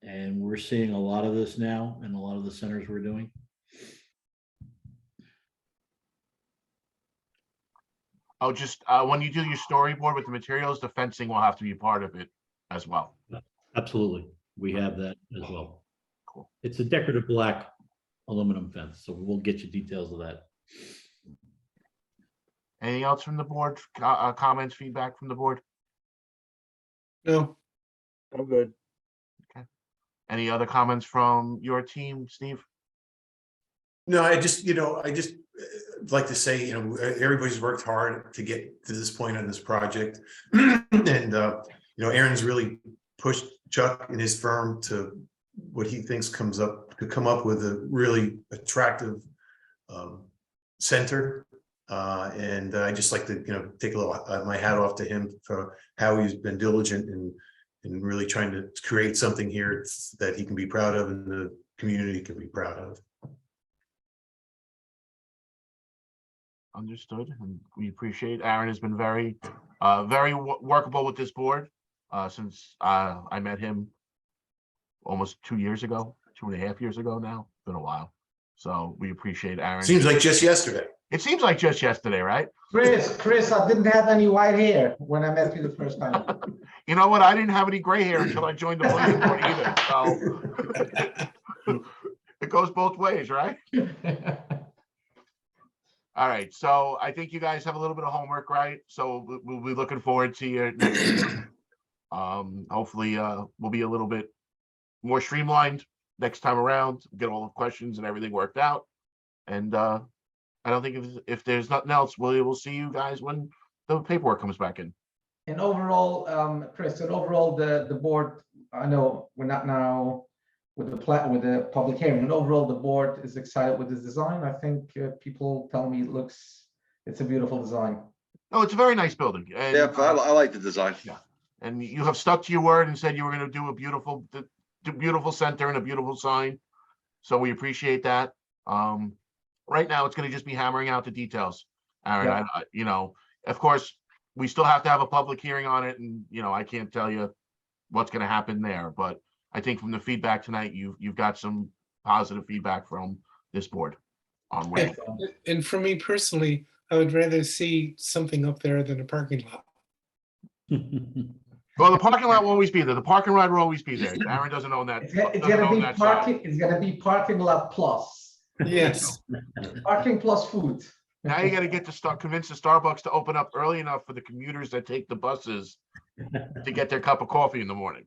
And we're seeing a lot of this now in a lot of the centers we're doing. Oh, just when you do your storyboard with the materials, the fencing will have to be part of it as well. Absolutely. We have that as well. Cool. It's a decorative black aluminum fence, so we'll get you details of that. Anything else from the board? Comments, feedback from the board? No. I'm good. Okay. Any other comments from your team, Steve? No, I just like to say, everybody's worked hard to get to this point on this project. And, Aaron's really pushed Chuck and his firm to what he thinks could come up with a really attractive center. And I just like to, take a little my hat off to him for how he's been diligent and really trying to create something here that he can be proud of and the community can be proud of. Understood, and we appreciate. Aaron has been very workable with this board since I met him almost 2 years ago, 2.5 years ago now. It's been a while, so we appreciate Aaron. Seems like just yesterday. It seems like just yesterday, right? Chris, I didn't have any white hair when I met you the first time. You know what? I didn't have any gray hair until I joined the planning board either. So it goes both ways, right? All right. So I think you guys have a little bit of homework, right? So we'll be looking forward to your next meeting. Hopefully we'll be a little bit more streamlined next time around, get all the questions and everything worked out. And I don't think if there's nothing else, we'll see you guys when the paperwork comes back in. And overall, Chris, and overall, the board, I know we're not now with the public hearing, and overall the board is excited with this design. I think people tell me it's a beautiful design. No, it's a very nice building. And, Yeah, I like the design. Yeah. And you have stuck to your word and said you were going to do a beautiful center and a beautiful sign. So we appreciate that. Right now, it's going to just be hammering out the details, Aaron. Yeah. Of course, we still have to have a public hearing on it, and I can't tell you what's going to happen there. But I think from the feedback tonight, you've got some positive feedback from this board on where. And for me personally, I would rather see something up there than a parking lot. Well, the parking lot will always be there. The parking lot will always be there. Aaron doesn't own that. It's gonna be parking. It's gonna be parking lot plus. Yes. Parking plus food. Now you got to get to convince the Starbucks to open up early enough for the commuters that take the buses to get their cup of coffee in the morning.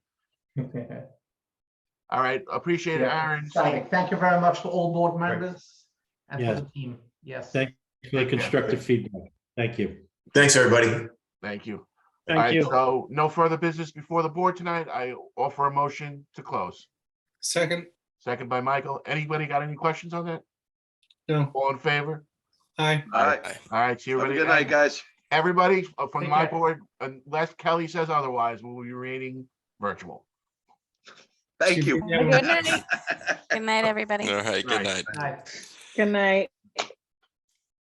All right, appreciate it, Aaron. Exciting. Thank you very much to all board members and for the team. Yes. Thanks for the constructive feedback. Thank you. Thanks, everybody. Thank you. Thank you. So no further business before the board tonight. I offer a motion to close. Second. Second by Michael. Anybody got any questions on that? No. All in favor? Aye. All right. All right. See you. Have a good night, guys. Everybody from Take my care. board, unless Kelly says otherwise, will be remaining virtual. Thank you. Good night. Good night, everybody. All right, good night. Night. Good night.